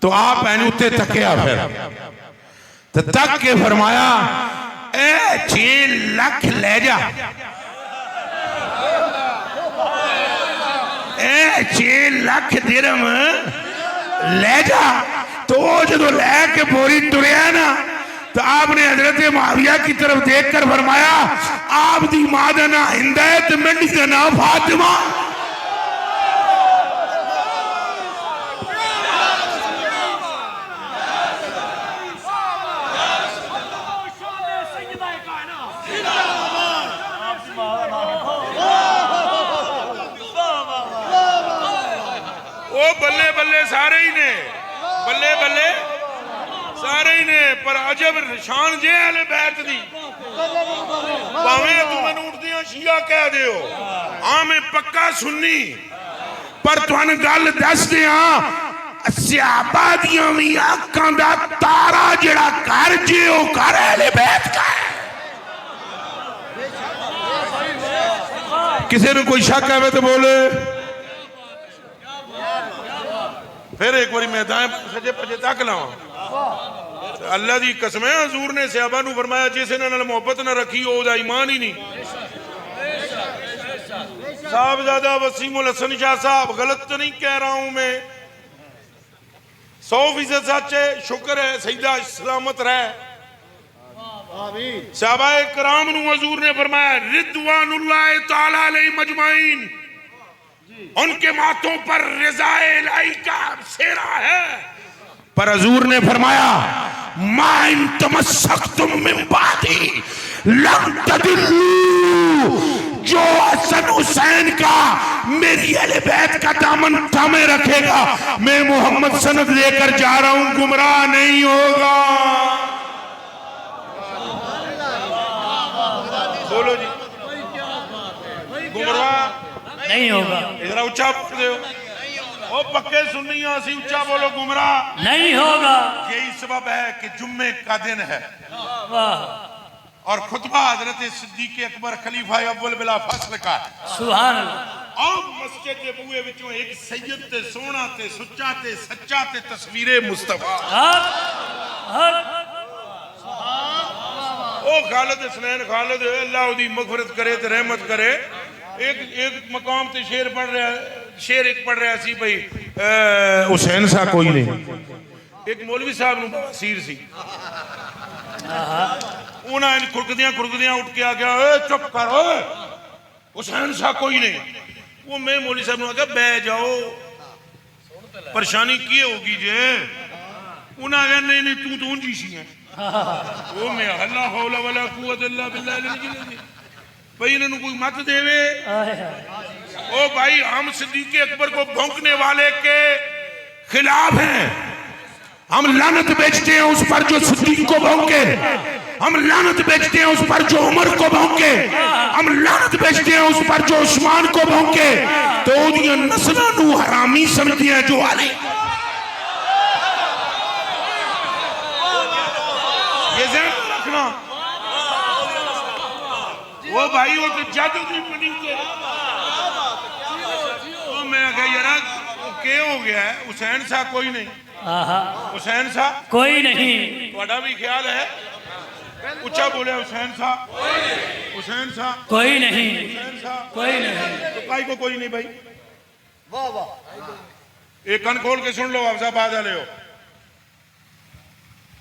तो आप एन उत्ते तकिया फिर तो तक के फरमाया ए 6 लाख ले जा ए 6 लाख दिरहम ले जा। तो जो लैके बोरी तुरया ना तो आपने हजरत मुआविया की तरफ देखकर फरमाया आप दी मां दा नाम हिंद है ते मंडी दा नाम फातिमा। ओ बल्ले बल्ले सारे ही ने बल्ले बल्ले सारे ही ने पर अजब शान जे अहले बैत दी भावें तू मैनू उठदियां शिया कह दियो हां मैं पक्का सुन्नी पर तुहानू गल दस दियां सहाबा दियां वी आंखां दा तारा जेड़ा घर जे ओ घर अहले बैत का है। किसी ने कोई शक है तो बोले। फिर एक बार मैं दाएं सजे पजे तक लावा अल्लाह की कसम है हजूर ने सहाबा नू फरमाया जिस इन्हां नाल मोहब्बत ना रखी ओदा ईमान ही नहीं। साहबजादा वसीमुल हसन शाह साहब गलत तो नहीं कह रहा हूं मैं 100% सच है शुक्र है सईदा सलामत रहे। सहाबाए कराम नू हजूर ने फरमाया रिदवानुल्लाह ताला अलैहि मजमाइन उनके माथों पर रिज़ाए इलाही का सेरा है। पर हजूर ने फरमाया मा इन तमस्सकतुम मिन बादी लम तदिल्लू। जो हसन हुसैन का मेरी अहले बैत का दामन थामे रखेगा मैं मोहम्मद सनद लेकर जा रहा हूं गुमराह नहीं होगा। बोलो जी गुमराह नहीं होगा। इधर ऊंचा बोल दो ओ पक्के सुन्नियों सी ऊंचा बोलो गुमराह नहीं होगा। यही सबब है कि जुम्मे का दिन है वाह और खुतबा हजरत सिद्दीक अकबर खलीफा अव्वल बिला फस्ल का है। सुभान अल्लाह। और मस्जिद के बूहे विचों एक सैयद ते सोना ते सुच्चा ते सच्चा ते तस्वीरे मुस्तफा ओ खालिद हसनैन खालिद अल्लाह उदी मगफरत करे ते रहमत करे। एक मकाम ते शेर पढ़ रहा शेर एक पढ़ रहा सी भाई हुसैन सा कोई नहीं। एक मौलवी साहब नू बवासीर सी उन्हें खुरकदियां उठ के आ गया चुप कर हुसैन सा कोई नहीं। वो मैं मौलवी साहब नू आ गया बह जाओ परेशानी की होगी जे उन्हें आ गया नहीं नहीं तू तो ऊंची सी है वो मैं अल्लाह हौला वला कुव्वत इल्ला बिल्लाह भाई इन्होंने कोई मत देवे। ओ भाई हम सिद्दीक अकबर को भौंकने वाले के खिलाफ हैं। हम लानत बेचते हैं उस पर जो सिद्दीक को भौंके। हम लानत बेचते हैं उस पर जो उमर को भौंके। हम लानत बेचते हैं उस पर जो उस्मान को भौंके। तो उदियां नस्लां नू हरामी समझते हैं जो आले ये ध्यान रखना। वो भाई वो तो जादू की बनी के तो मैं कहा यार क्या हो गया है हुसैन साहब कोई नहीं हुसैन साहब कोई नहीं। थोड़ा भी ख्याल है ऊंचा बोले हुसैन साहब, हुसैन साहब, कोई नहीं, हुसैन साहब, कोई नहीं। तो काई को कोई नहीं भाई। वाह वाह एक कन खोल के सुन लो अफजाबाद वाले हो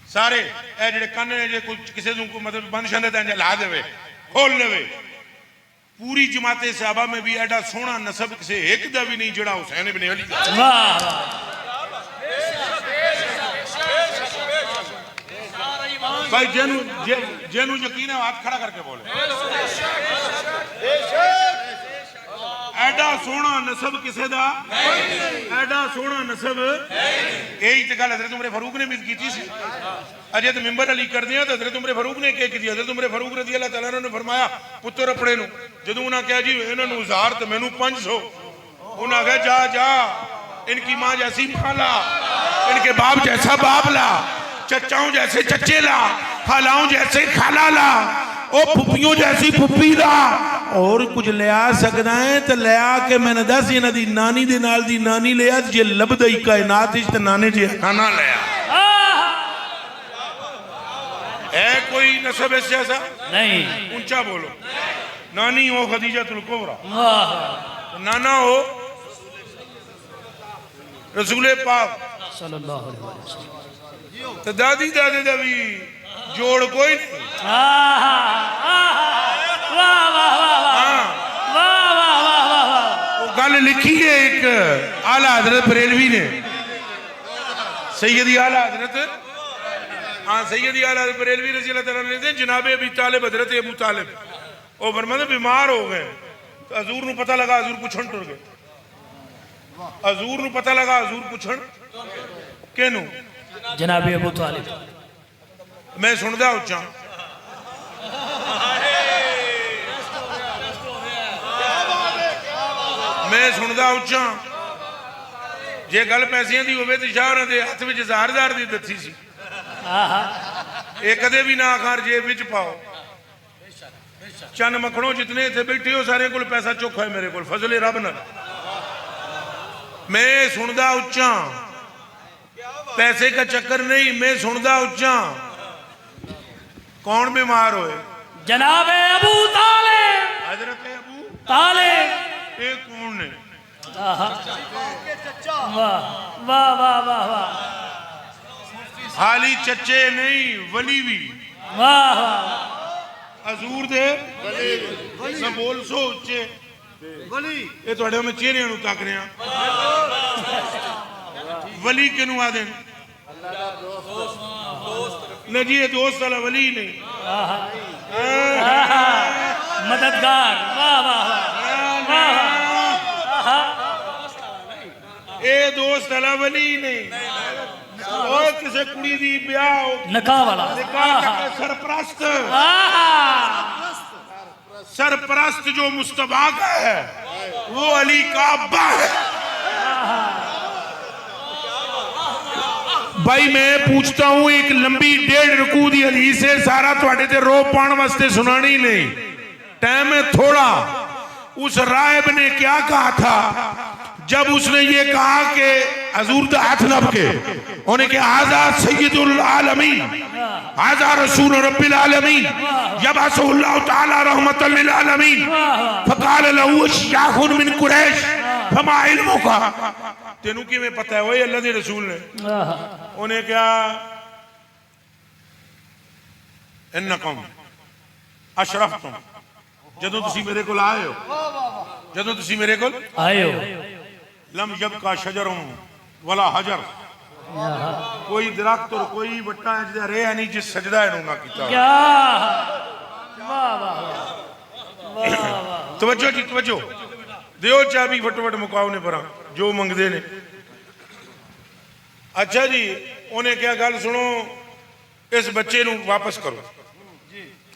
सारे ए जेडे कन ने जे कुछ किसी को मतलब बंद छंदे ते ला देवे खोल लेवे। पूरी जमाते सहाबा में भी एडा सोहना नसब किसी एक दा भी नहीं जड़ा हुसैन इब्न अली दा। वाह भाई जेनू जेनू यकीन है हाथ खड़ा करके बोले। एडा सोहना नसब किसे दा एडा सोहना नसब यही तो गल हजरत उमर फारूक ने भी की थी। अजय तो मिंबर अली कर दिया तो हजरत उमर फारूक ने क्या की थी। हजरत उमर फारूक रज़ी अल्लाह तआला ने फरमाया पुत्र अपने नु जदों उन्हें कहा जी इन्होंने 1000 तो मैनू 500 उन्हें कहा जा जा इनकी मां जैसी मां ला, इनके बाप जैसा बाप ला, चचाओं जैसे चचे ला, खालाओं जैसे खाला ला, ओ फुफियों जैसी फुफी ला, और कुछ लिया सकदा है तो लिया के मैंने दस इन्हां दी नानी दे नाल दी नानी लिया जे लबदई कायनात इच ते नाने जे खाना लिया है। कोई नसब ऐसा नहीं। ऊंचा बोलो। नानी हो खदीजतुल कुबरा, वाह नाना हो रसूल पाक सल्लल्लाहु अलैहि वसल्लम। तो दादी दादे दा भी जोड़ कोई नहीं। वाह वाह वाह वाह वाह। वो गल लिखी है एक आला हजरत बरेलवी ने, सैयदी आला हजरत हाँ सैयदी आला हजरत बरेलवी रज़ी अल्लाह तआला ने जनाबे अबी तालिब हजरत अबू तालिब वो फरमाते बीमार हो गए तो हजूर नू पता लगा, हजूर पुछण टुर गए। हजूर नू पता लगा, हजूर पुछण केनू जनाबे अबू तालिब। मैं सुनदा उच्चा मैं सुनदा उच्चा जे गल पैसियां दी होवे ते शाह दे हत्थ विच 1000 दी दत्थी सी ये कदे भी ना आखार जेब विच पाओ। चन मखणों जितने इत्थे बैठे हो सारे कोल पैसा चुक है मेरे कोल फजले रब नाल। मैं सुनदा उच्चा पैसे का चक्कर नहीं, मैं सुनदा उच्चा कौन बीमार होए जनाबे अबू तालिब। हजरत अबू तालिब ये कौन ने? वाह वाह वाह वाह वाह हाली चच्चे नहीं वली भी वाह वाह। हजूर दे ना बोल सो उच्चे वली ये थोड़े मैं चेहरे नू तक रहा। वली किनू आदे न जी ये दोस्त वाला वली नहीं मददगार। वाह वाह वाह। ये दोस्त वाला वली नहीं और किसी कुड़ी दी ब्याह हो नका वाला निकाह करके सरपरस्त सरपरस्त जो मुस्तफा का है वो अली का अब्बा है। भाई मैं पूछता हूं एक लंबी 1.5 रकू दी हदीस है सारा थोड़े ते रो पाने वास्ते सुनानी नहीं, टाइम है थोड़ा। उस राहिब ने क्या कहा था जब उसने ये कहा कि हजूर दा हाथ नब के उन्हें कहा हाजा सय्यदुल आलमीन हाजा रसूल रब्बिल आलमीन यबअसुल्लाहु तआला रहमतल लिल आलमीन फकाल लहू शाखुन मिन कुरैश फमा इल्मुका। तेनू किवें पता है ओए अल्लाह दे रसूल ने? उन्हें क्या इन्नकुम अशरफतुम जदों तुसी मेरे कोल आए हो जदों तुसी मेरे कोल आए हो लम यबका शजरुन वला हजर कोई दरख्त और कोई बट्टा जिदा रहा नहीं जिस सजदा इन्हों ना कीता। क्या वाह वाह वाह। तवज्जो जी तवज्जो दियो चाबी फटोफट मुकाओ ने परा जो मंगदे ने। अच्छा जी उन्हें क्या गल सुनो इस बच्चे नू वापस करो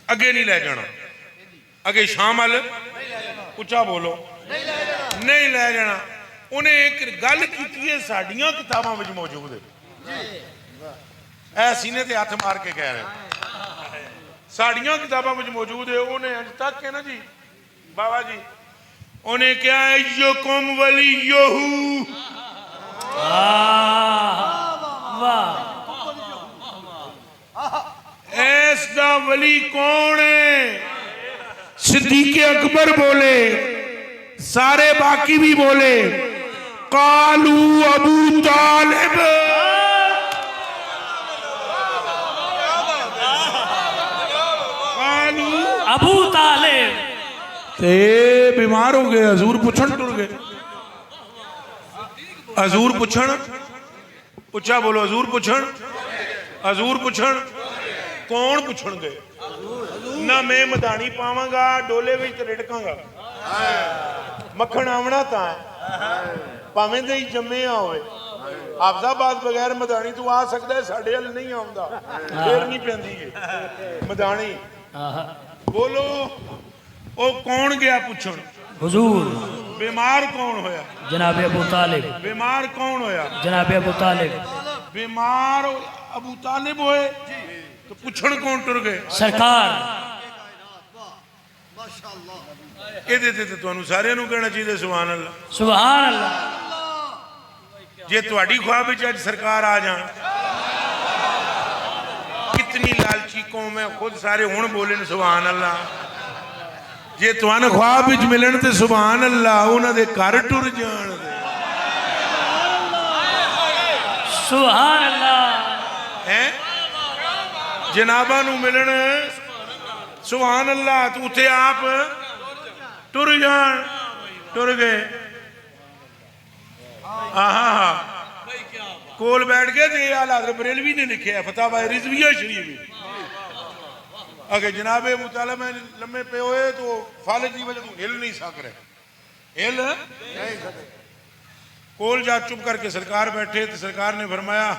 अगे नहीं ले जाना अगे शाम वाल उच्चा बोलो नहीं ले जाना। उन्हें एक गल की साड़ियां किताबां विच मौजूद है सीने ते हथ मार के कह रहे साड़ियां किताबां विच मौजूद है। उन्हें अज तक है ना जी बाबा जी उन्हें क्या है यो कौम वली योहू वाह ऐसा वली कौन है? सिद्दीक अकबर बोले, सारे बाकी भी बोले, कालू अबू तालिब। कालू अबू तालिब। ते बीमार हो गए, हजूर पुछण टुर गए। हजूर पुछण, उच्चा बोलो, हजूर पुछण, हजूर पुछण, कौन पुछण गए? ना मैं मधानी पावांगा डोले विच ते रिड़कांगा, मक्खण आवना तां भावें दे ही जम्मिया होवे। हाफजाबाद बगैर मधानी तू आ सकदा है, साडे हल नहीं आउंदा, फेर नहीं पैंदी है मधानी। बोलो ओ कौन गया पुछण? हुजूर। बीमार कौन होया? जनाब अबू तालिब। बीमार कौन होया? जनाब अबू तालिब। बीमार अबू तालिब होए तो पुछण कौन टुर गए? सरकार। ਇਹਦੇ ਤੇ ਤੁਹਾਨੂੰ ਸਾਰਿਆਂ ਨੂੰ ਕਹਿਣਾ ਚਾਹੀਦਾ ਸੁਭਾਨ ਅੱਲਾਹ। सुभान अल्लाह। ਜੇ ਤੁਹਾਡੀ ख्वाब ਵਿੱਚ ਅੱਜ ਸਰਕਾਰ ਆ ਜਾਣ, कितनी लालची कौम है, खुद सारे हुण बोले ने सुभान अल्लाह। जे तुहानू ख्वाब विच मिलन ते सुभान अल्लाह, उन्हां दे घर टुर जाण दे। सुभान अल्लाह। हैं जनाबा नू मिलन सुभान अल्लाह, तो उथे आप टुर जान, टुर गए। हाँ कोल बैठ के ते आला हज़रत बरेलवी ने लिखे है फतवा रिजविया शरीफ। अगर जनाबे मुताला में लम्बे पे हुए तो फालिज की वजह तो हिल नहीं सक रहे, हिल नहीं सके। कोल जा चुप करके सरकार बैठे तो सरकार ने फरमाया,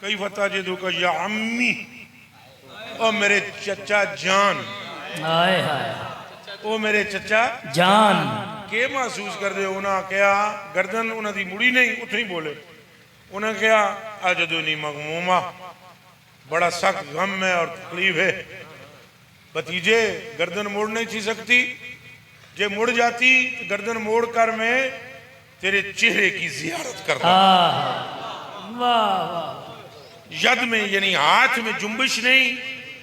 कई फतवा जे दो का या अम्मी, ओ मेरे चचा जान। हाय हाय। ओ मेरे चचा जान। के महसूस कर रहे हो? उन्हें क्या गर्दन उन्होंने मुड़ी नहीं, उठ नहीं बोले। उन्हें क्या अजदुनी मगमूमा, बड़ा सख्त गम है और तकलीफ है। भतीजे गर्दन मोड़ नहीं थी सकती, जे मुड़ जाती तो गर्दन मोड़ कर मैं तेरे चेहरे की जियारत करता। यद में यानी हाथ में जुम्बिश नहीं,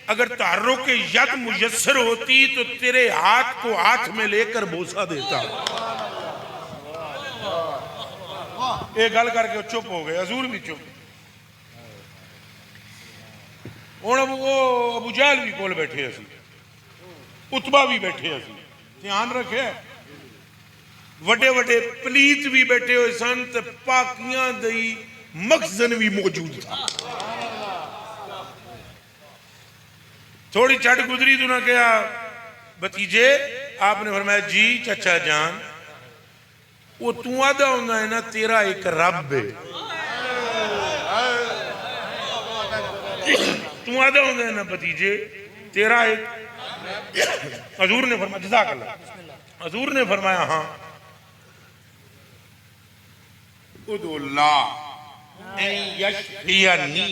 अगर तारुक के यद मुयस्सर होती तो तेरे हाथ को हाथ में लेकर बोसा देता। ये गल करके चुप हो गए, हजूर भी चुप। हुण वो अबू जहल भी कोल बैठे असी, उतबा भी बैठे असी, ध्यान रखे वड्डे वड्डे पलीत भी बैठे हुए सन ते पाकियां दी मखजन भी मौजूद था। थोड़ी चढ़ गुजरी तो उन्हें कहा, भतीजे आपने फरमाया जी चचा जान, वो तू आदा होंदा है ना, तेरा एक रब है। तू आदा होंदा है ना भतीजे, तेरा एक। हजूर ने फरमाया जज़ाकल्लाह, हजूर ने फरमाया हाँ, उदुल्ला यशफियनी,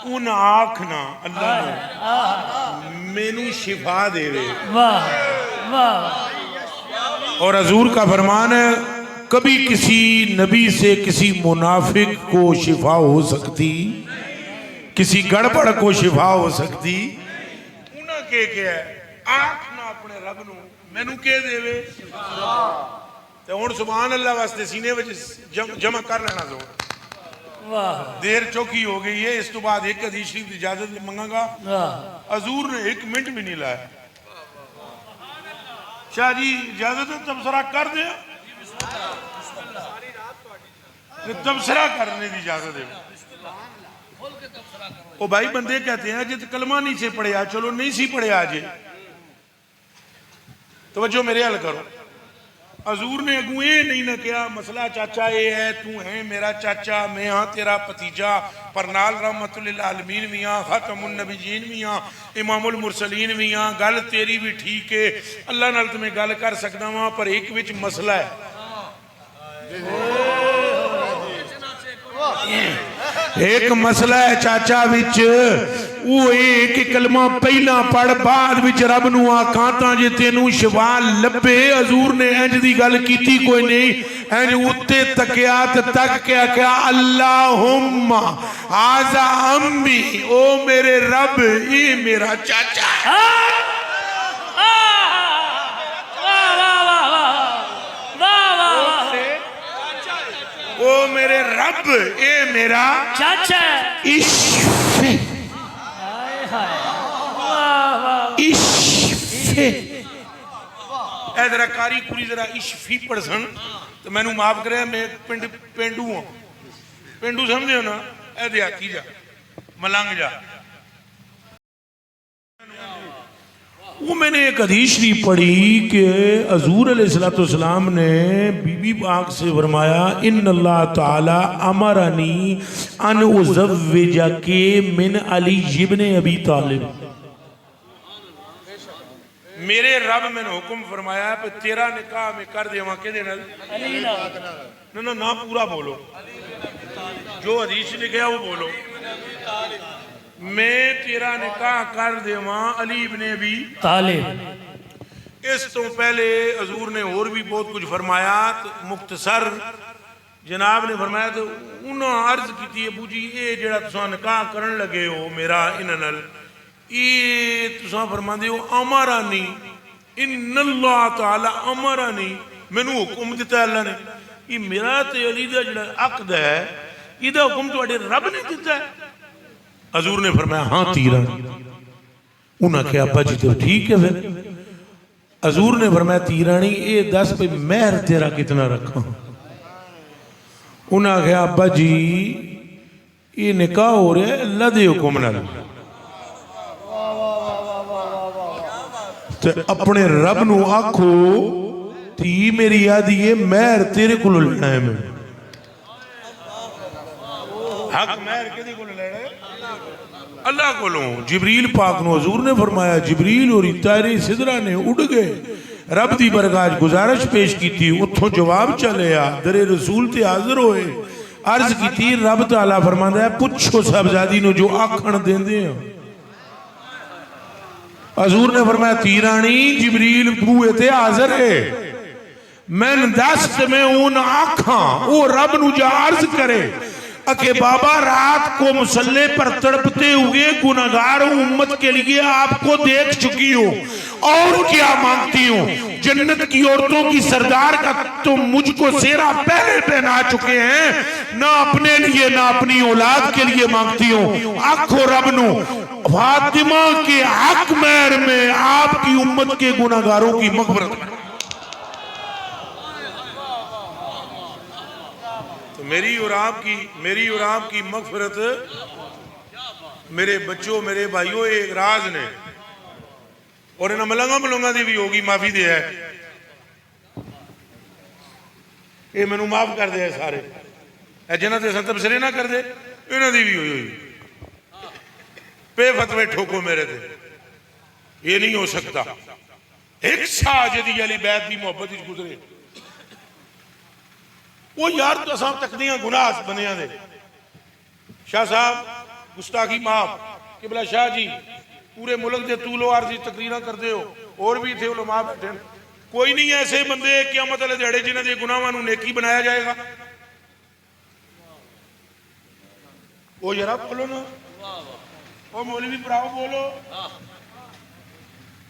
उन आखना अल्लाह मैनू शिफा देवे। वाह वाह। और हजूर का फरमान है, कभी किसी नबी से किसी मुनाफिक को शिफा हो सकती, किसी गड़बड़ को शिफा हो सकती। उन्हें के आखना अपने रब नू मैनू के देवे। तो हुण सुभान अल्लाह वास्ते सीने विच जमा कर लेना जोर। वाह। देर चौकी हो गई है, इस तो बाद एक हदीस शरीफ की इजाजत मंगांगा। हजूर ने एक मिनट भी नहीं लाया। शाह जी इजाजत है, तबसरा कर दे, तबसरा करने की इजाजत है। ओ भाई बंदे कहते हैं जित कलमा नहीं से पढ़िया, चलो नहीं सी पढ़िया अजे, तवज्जो मेरे हल करो। हजूर ने अगू ये नहीं ना किया मसला चाचा ये है, तू है मेरा चाचा, मैं हाँ तेरा भतीजा, पर नाल रहमतुल्लिल आलमीन भी हाँ, खातमुन नबीयीन भी हाँ, इमामुल मुरसलीन भी हाँ, गल तेरी भी ठीक है, अल्लाह नाल तो मैं गल कर सकदा वां, पर एक विच मसला है। एक मसला है चाचा विच, वो एक कलमा पहला पढ़ बाद विच रब नू आखां तां जे तेनू शिफा लभे। हजूर ने इंज दी गल कीती कोई नहीं, इंज उत्ते तकिया ते तक के आख्या अल्लाहुम्मा आजा अम्मी, ओ मेरे रब ये मेरा चाचा है। ओ मेरे रब ये मेरा चाचा इश्क़ इश्क़ ए जरा कारी कुरी जरा इश्फ़ी पढ़सन तो मैनू माफ करे, मैं पिंड पेंडू हाँ, पेंडू समझे हो ना, ए देहाती जा मलंग जा। वो मैंने एक हदीस भी पढ़ी कि हजूर अलैहिस्सलाम ने बीबी पाक से फरमाया इन्नल्लाह ताला अमरनी अन उज़व्विजके मिन अली इब्न अबी तालिब। मेरे रब मैंने हुक्म फरमाया कि तेरा निकाह मैं कर देवा के देना ना ना ना पूरा बोलो, जो हदीस लिखा वो बोलो। मैं तेरा निकाह कर देवा अली इब्ने अबी तालिब। इस तो पहले हजूर ने और भी बहुत कुछ फरमाया, तो मुख्तसर जनाब ने फरमाया तो उन्होंने अर्ज की अबू जी ये जरा तुसा निकाह करन लगे हो मेरा इन्हां नाल, ये तुसा फरमांदे हो अमरानी इन्नल्लाह ताला अमरानी, मैनू हुक्म दिता अल्लाह ने, ये मेरा ते अली दा जिहड़ा अक़द है इहदा हुक्म तुहाडे रब ने दिता है। हजूर ने फरमाया हाँ तीरा। उन्हें आख्या अब्बा जी तो ठीक है फिर। हजूर ने फरमाया तीरानी ये दस भाई महर तेरा कितना रखा। उन्हें आख्या अब्बा जी ये निकाह हो रहा है अल्लाह दे हुक्म नाल, ते अपने रब नू आखो धी मेरी आदि है महर तेरे को लेना है, मैं हक महर किहदे कोल लेना है? अल्लाह कोलों। जिबरील पाक नू हजूर ने फरमाया जिबरील और तारे सिदरा ने उड़ गए, रब दी बरगाह गुजारिश पेश की थी, उथों जवाब चले आ दरे रसूल ते हाजिर होए, अर्ज की थी रब ताला फरमांदा है पुछो साहबजादी नू जो आखण देंदे आ। हजूर ने फरमाया तीरानी जिबरील बूहे ते हाजिर है, मैन दस ते मैं उन आखा वो रब नू जा अर्ज करे अके बाबा रात को मुसल्ले पर तड़पते हुए गुनहगार उम्मत के लिए आपको देख चुकी हूँ और क्या मांगती हूँ? जन्नत की औरतों की सरदार का तुम मुझको सेहरा पहले पहना चुके हैं, ना अपने लिए ना अपनी औलाद के लिए मांगती हूँ। आखो रब नू फातिमा के हक महर में आपकी उम्मत के गुनहगारों की मग़फ़िरत। मेरी और आपकी मग़फ़िरत मेरे बच्चों मेरे भाइयों एक राज ने, और इन्हें मलंगा मलंगा दी भी होगी माफी दे है, ये मैनू माफ कर दे सारे जिन्हों से संत बसरे ना कर दे इन्हों की भी हुई पे फतवे ठोको मेरे थे, ये नहीं हो सकता। एक शाह जी अली बैत की मोहब्बत गुजरे वो यार तो असां तकदी गुनाह बंदियां दे। शाह साहब गुस्ताखी माफ किबला शाह जी पूरे मुल्क के तूलो आरजी तकरीर करते हो, और भी थे उलमा बैठे, कोई नहीं ऐसे बंदे क़यामत वाले दिहाड़े जिन्हां दे गुनाहां नूं नेकी बनाया जाएगा। वो जरा बोलो ना, ओ मौलवी भराओ बोलो,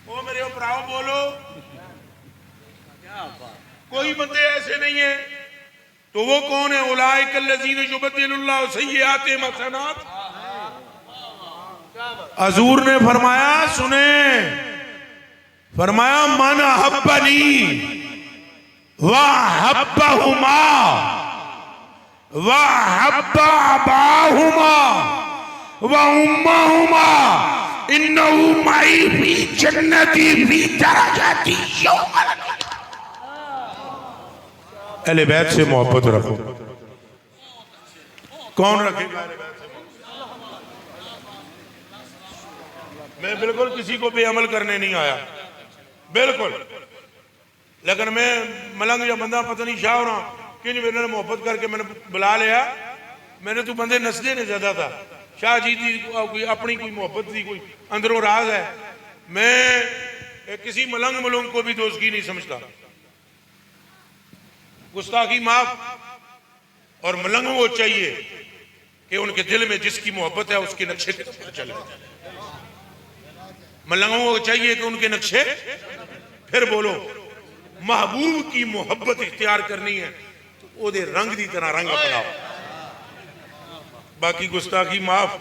ओ मेरे भराओ बोलो, कोई बंदे ऐसे नहीं है। तो वो कौन है? उलाइकल्लज़ीन युबद्दिलुल्लाहु सय्यिआतिहिम हसनात। हजूर ने फरमाया सुने, फरमाया मन हब्बनी व हब्बहुमा व हब्बा अबाहुमा व उम्महुमा इन्नहु माई फी जन्नती फी दरजाती यौमल। अहले बैत से मोहब्बत रखो। कौन रखेगा? मैं बिल्कुल किसी को बेअमल करने नहीं आया, बिल्कुल, लेकिन मैं मलंग या बंदा पता नहीं शाह होना कि मेरे ने मोहब्बत करके मैंने बुला लिया, मेरे तो बंदे नस्दे ने ज्यादा था, शाह जी की कोई अपनी कोई मोहब्बत की कोई अंदरों राज है। मैं किसी मलंग मलंग को भी दोस्ती नहीं समझता। गुस्ताखी माफ और मलंगों को चाहिए कि उनके दिल में जिसकी मोहब्बत है उसके नक्शे पे चले। मलंगों को चाहिए कि उनके नक्शे फिर बोलो। महबूब की मोहब्बत इख्तियार करनी है तो ओदे रंग की तरह रंग अपनाओ। बाकी गुस्ताखी माफ।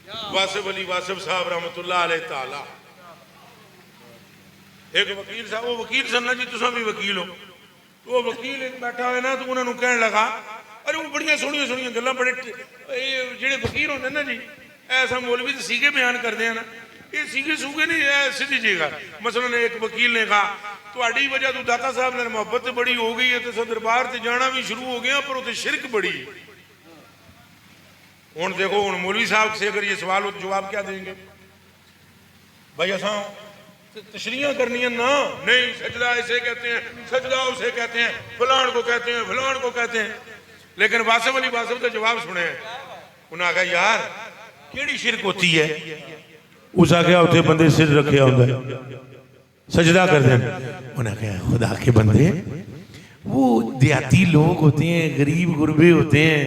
वासिफ अली वासिफ साहब रहमतुल्लाह अलैह ताला एक वकील साहब, वो वकील सन्ना जी तुम भी वकील हो, तो वो वकील बैठा हुआ ना तो उन्होंने कहने लगा अरे वो बड़िया सोहनिया सोहनिया गल्लां बड़े जेडे वकील होंगे ना जी ऐसा मौलवी तो सीगे बयान करते हैं ना, ये सीगे सूगे नहीं सीधी जगह। मसलन एक वकील ने कहा थोड़ी वजह तो दाता साहब ने मोहब्बत बड़ी हो गई है तो दरबार से जाना भी शुरू हो गया पर उसे शिरक बड़ी। हूँ देखो हूँ मौलवी साहब से अगर ये सवाल हो तो जवाब क्या देंगे? भाई असा तशरीयां करनी है ना, नहीं सजदा इसे कहते हैं, सजदा उसे कहते हैं, फलान को कहते हैं, फलान को कहते हैं। लेकिन वासिफ अली वासिफ का जवाब सुने, उन्हें आखा यार केड़ी शिरक होती है? उस आख्या उसे बंदे सिर रखे होंगे सजदा कर दें। उन्हें कहा खुदा के बंदे वो देहाती लोग होते हैं, गरीब गुरबे होते हैं,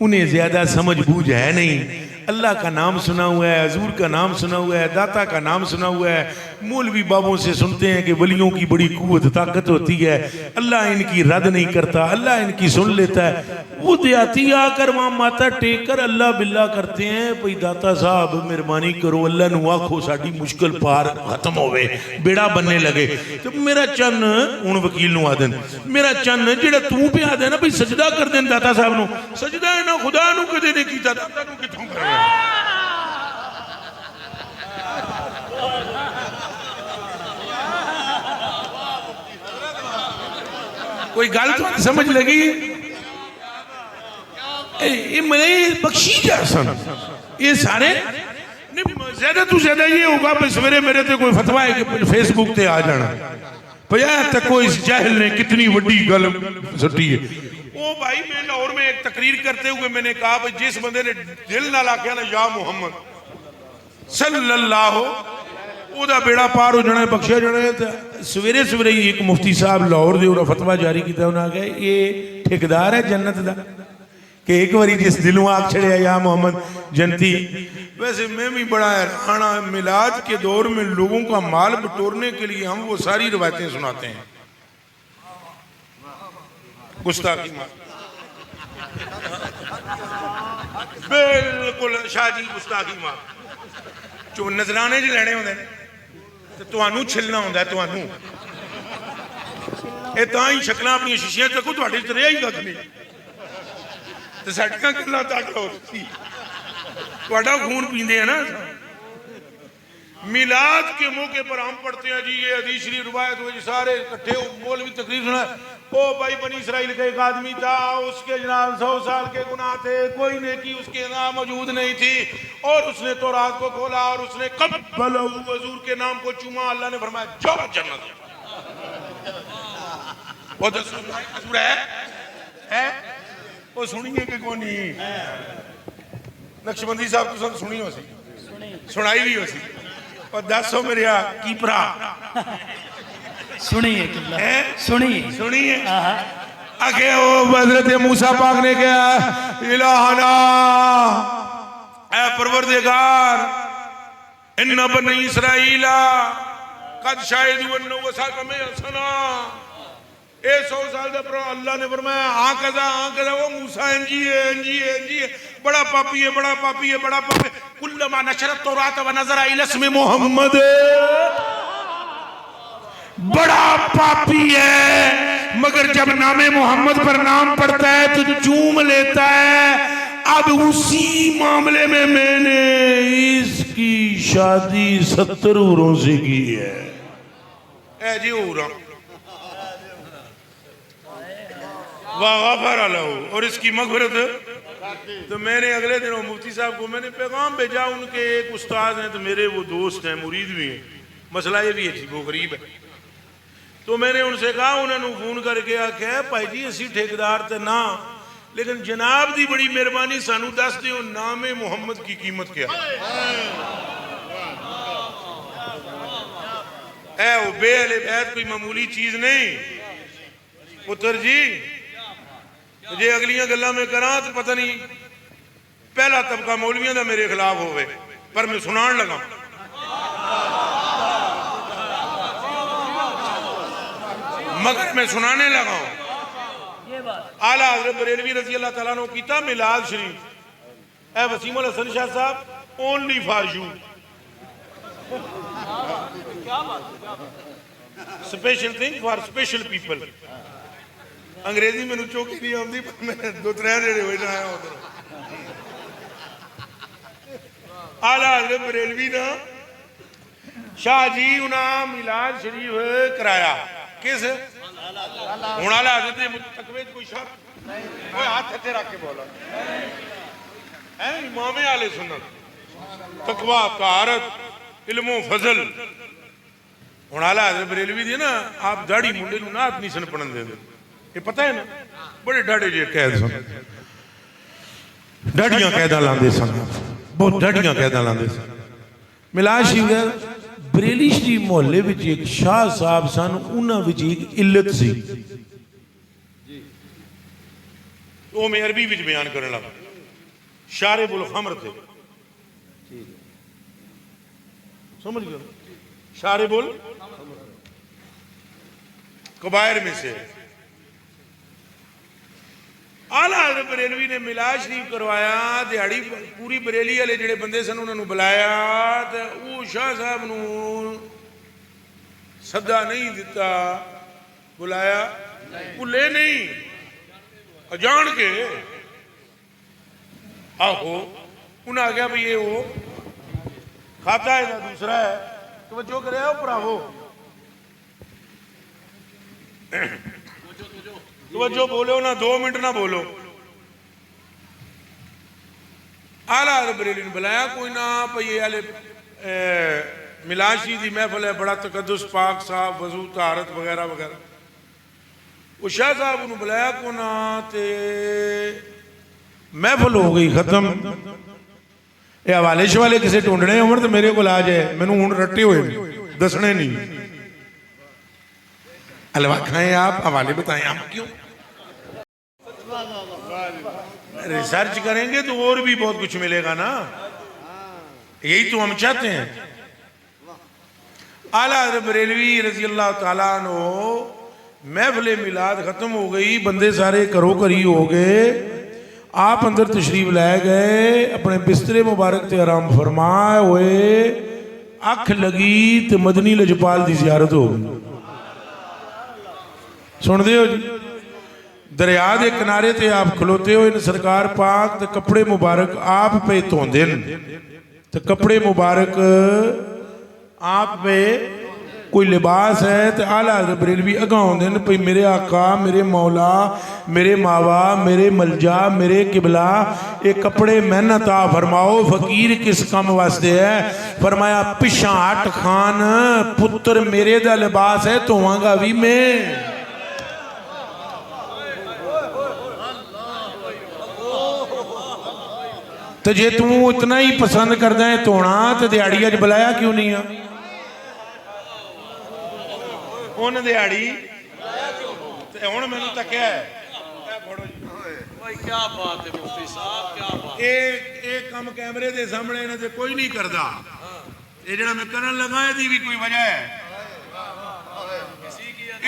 उन्हें ज्यादा समझ बूझ है नहीं। अल्लाह का नाम सुना हुआ है, हजूर का नाम सुना हुआ है, दाता का नाम सुना हुआ है, मौलवी बाबों से सुनते हैं कि वलियों की बड़ी कुव्वत ताकत होती है, अल्लाह इनकी रद्द नहीं करता, अल्लाह इनकी सुन लेता है। वो देहाती आकर वहाँ माथा टेक कर अल्लाह बिल्ला करते हैं भाई दाता साहब मेहरबानी करो, अल्लाह नु आखो साड़ी मुश्किल पार खत्म होवे, बेड़ा बनने लगे। तो मेरा चन्न हूँ वकील नु आदन मेरा चन्न जेड़ा तू पे आदे ना भाई सजदा कर देन दाता साहब नु, सजदा है ना खुदा नु कदे नहीं कीता, दाता नु किथों करना? कोई गल तो समझ लगी? ये मैंने बख्शी सन ये सारे ज्यादा तो ज्यादा ये होगा भाई सवेरे मेरे ते कोई फतवा है कि फेसबुक ते आ जाना भैया तक कोई इस जाहिल ने कितनी बड़ी गल सुटी है। ओ भाई मैं लाहौर में एक तकरीर करते हुए मैंने कहा भाई जिस बंदे ने दिल ना लाख्या ना या मुहम्मद सल्लल्लाहु ओदा बेड़ा पार हो जाना, बख्शिया जाना है। सवेरे सवेरे ही एक मुफ्ती साहब लाहौर दे फतवा जारी किया, उन्हें आख्या ये ठेकेदार है जन्नत का कि एक बारी जिस दिलों आग छड़िया या मोहम्मद जनती। वैसे मैं भी बड़ा हैरान, मिलाद के दौर में लोगों का माल बटोरने के लिए हम वो सारी रवायतें सुनाते हैं। गुस्ताखी मार बिल्कुल शाह जी गुस्ताखी मार जो नजराने च लेने होंगे तो तुहानू छिलना होंगे, तुहानू ये तां ही शक्लां अपनी शीशियां चको तुहाडे च रहा ही कख नहीं तो साडियां गल्लां तक तुहाडा खून पींदे हैं ना। मिलाद के मौके पर हम पढ़ते हैं जी ये हदीस शरीफ रिवायत हुई, सारे इकट्ठे मौलवी तकरीर सुना। ओ भाई बनी इसराइल का एक आदमी था, उसके जनाब 100 साल के गुनाह थे, कोई नेकी उसके नाम मौजूद नहीं थी और उसने तो रात को खोला और उसने कब्बल हुजूर के नाम को चूमा। अल्लाह ने फरमाया जाओ जन्नत। वो तो कसूर है वो सुनिए कि कौन नहीं नक्शबंदी साहब तुम सुनी हो सी सुनाई भी हो सी और 10 मेरे की भरा सुनिए सुनिए सुनिए आगे वो हजरत मूसा पाक ने कहा इलाहना ऐ परवरदिगार इन्ना बनी इसराइला कद शायद वो साथ में हसना 100 साल का अल्लाह ने फरमाया हाँ कजा वो मूसा इंजी है बड़ा पापी है बड़ा पापी है बड़ा पापी। कुल्लमा नशरत तौरात व नज़र इलस्म मोहम्मद बड़ा पापी है मगर जब नामे मोहम्मद पर नाम पड़ता है तो चूम लेता है। अब उसी मामले में मैंने इसकी शादी 70 औरों से की है। ऐ जी और इसकी मगफरत। तो मैंने अगले दिनों मुफ्ती साहब को मैंने पैगाम भेजा, उनके एक उस्ताद हैं तो मेरे वो दोस्त हैं मुरीद भी हैं, मसला ये भी है वो गरीब है। तो मैंने उनसे कहा उन्होंने फोन करके आख्या भाई जी असी ठेकेदार तो ना लेकिन जनाब दी बड़ी मेहरबानी सानू दस दिओ नामे मुहम्मद की कीमत क्या है? वो बेअहले बैत कोई मामूली चीज नहीं पुत्र जी। जे अगलियां गल्लां में करा तो पता नहीं पहला तबका मौलवियों का मेरे खिलाफ होवे, पर मैं सुनान लगा। मगर मैं सुनाने लगा हूं। आला हज़रत बरेलवी रज़ी अल्लाह तआला ने कीता मिलाद शरीफ। ए वसीमुल हसन शाह साहब only for you, special thing for special people. अंग्रेजी मैनू चौकी नहीं आती, पर मैं दो त्रै जेड़े होए ना आया उधर। आला हज़रत बरेलवी ना शाह जी उन्हें मिलाद शरीफ कराया। किस हुण आला हज़रत दे तकवे च कोई शक कोई हाथ इत्थे रख के बोला है इमामे आले सुन्नत तकवा तारत इल्मो फजल। हुण आला हज़रत बरेलवी दी ना आप दाढ़ी मुंडे नूं नात नहीं सन पढ़न देंदे, ये पता है ना? बड़े डाढ़े जे कैद सन, डाढ़ियां कैदा लांदे सन, बहुत डाढ़ियां कैदा लांदे सन। मिलाद शरीफ बरेली शरीफ मोहल्ले विच एक शाह साहब सन, उन्हां विच एक इल्लत सी, वो मैं अरबी विच बयान करने लगा। शारिबुल खम्र थे, समझ गए? शारिबुल कबायर में से। आला हज़रत बरेलवी ने मिलाद शरीफ करवाया, दिहाड़ी पूरी बरेली वाले जेड़े बंदे सन उन्होंने बुलाया, तो वो शाह साहब नू सदा नहीं दिता, बुलाया भुले नहीं, अजान के आहो उन्हें आ गया भाई ये वो खाता है ना दूसरा है, तो जो करे भरावो तो जो बोलो ना 2 मिनट ना बोलो। आला हज़रत बरेली ने बुलाया, कोई ना भई आले मिलाद शरीफ की महफिल है, बड़ा तकद्दुस पाक साहब वजू तारत वगैरह वगैरह। वो शाह साहब उन्होंने बुलाया को ना ते महफिल हो गई खत्म। ये हवाले शवाले किसी ढूंढने उमर तो मेरे को आ जाए, मैनू हुण रट्टे हुए दसने नहीं। हलवा खाएं आप, हवाले बताएं आप, क्यों? रिसर्च करेंगे तो और भी बहुत कुछ मिलेगा ना, यही तो हम चाहते हैं। आला हज़रत बरेलवी रज़ी अल्लाह तआला अन्हु महफिल मिलाद खत्म हो गई, बंदे सारे घरों घरी हो गए, आप अंदर तशरीफ लै गए, अपने बिस्तरे मुबारक ते आराम फरमाए हुए, अख लगी तो मदनी लजपाल की जियारत हो गई। सुनते हो जी? दरिया के किनारे ते आप खलोते हो, इन सरकार पाक ते कपड़े मुबारक आप पे धोंदे तो कपड़े मुबारक आप पे कोई लिबास है, तो आला हज़रत बरेलवी अगां आउंदे ने, भई मेरे आका, मेरे मौला, मेरे मावा, मेरे मलजा, मेरे किबला, ये कपड़े मैनू अता फरमाओ। फकीर किस काम वास्ते है? फरमाया पिछा हट खान, पुत्र मेरे दा लिबास है, धोवांगा भी मैं। तो जे तू इतना ही पसंद करदा है धोना, तो दिहाड़ी अज बुलाया क्यों नहीं आ? उन दिहाड़ी हुण मैनू तकिया है, क्या बात है मुफ्ती साहब, क्या बात। ये काम कैमरे के सामने इन्हां ते कोई नहीं करता, ये जिहड़ा मैं करन लगा इसकी भी कोई वजह है।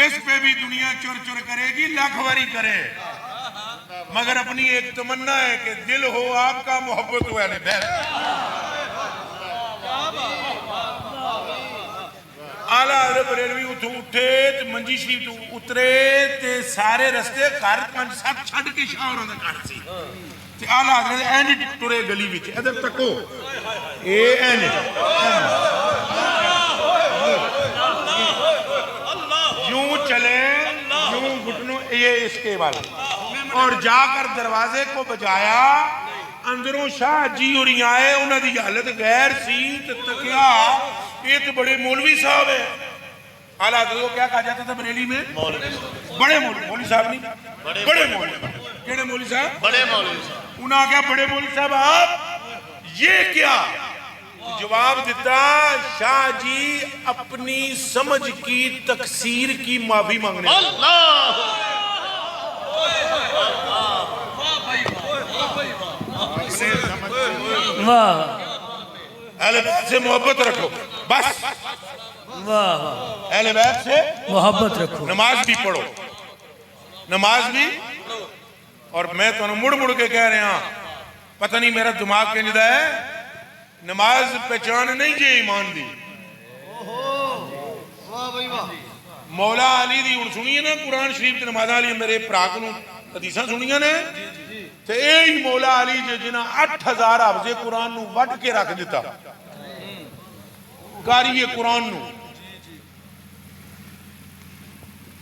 इस पे भी दुनिया चुर चुर करेगी, लाख बारी करे, मगर अपनी एक तमन्ना है कि दिल हो आपका, मोहब्बत हो अहले बैत। आला हज़रत बरेलवी उठो उठे ते मंजी शरीफ तो उतरे ते सारे रस्ते घर 5-7 छड़ के शाह होरां दा घर सी, ते आला हज़रत इंज टुरे गली विच, इधर तको ए इंज यूं चले, यूं घुटनों ये इसके वाले, और जाकर दरवाजे को बजाया। अंदरों शाह जी और आए, उन्होंने की हालत गैर सी, तो तकिया ये तो बड़े मौलवी साहब है। हालात को क्या कहा जाता था बरेली में? बड़े मौलवी, मौलवी साहब नहीं, बड़े मौलवी। केड़े मौलवी साहब? बड़े मौलवी साहब। उन्हें क्या बड़े मौलवी साहब आप ये क्या जवाब दिता? शाह जी अपनी समझ की तकसीर की माफी मांगने। वाह अहले बैत से मोहब्बत रखो बस। वाह वाह अहले बैत से मोहब्बत रखो, नमाज भी पढ़ो, नमाज भी। और मैं तो मुड़ मुड़ के कह रहा पता नहीं मेरा दिमाग कहता है नमाज पहचान नहीं जे ईमान दी। वाह भाई वाह। मौला अली दी हुण सुनिए ना कुरान शरीफ ते नमाज़ां वाली मेरे भरा को हदीसां सुनिया ने ते यही मौला अली जे जिन्हां 8000 हाफजे कुरान नूं वट के रख दिता कारिए कुरान नूं।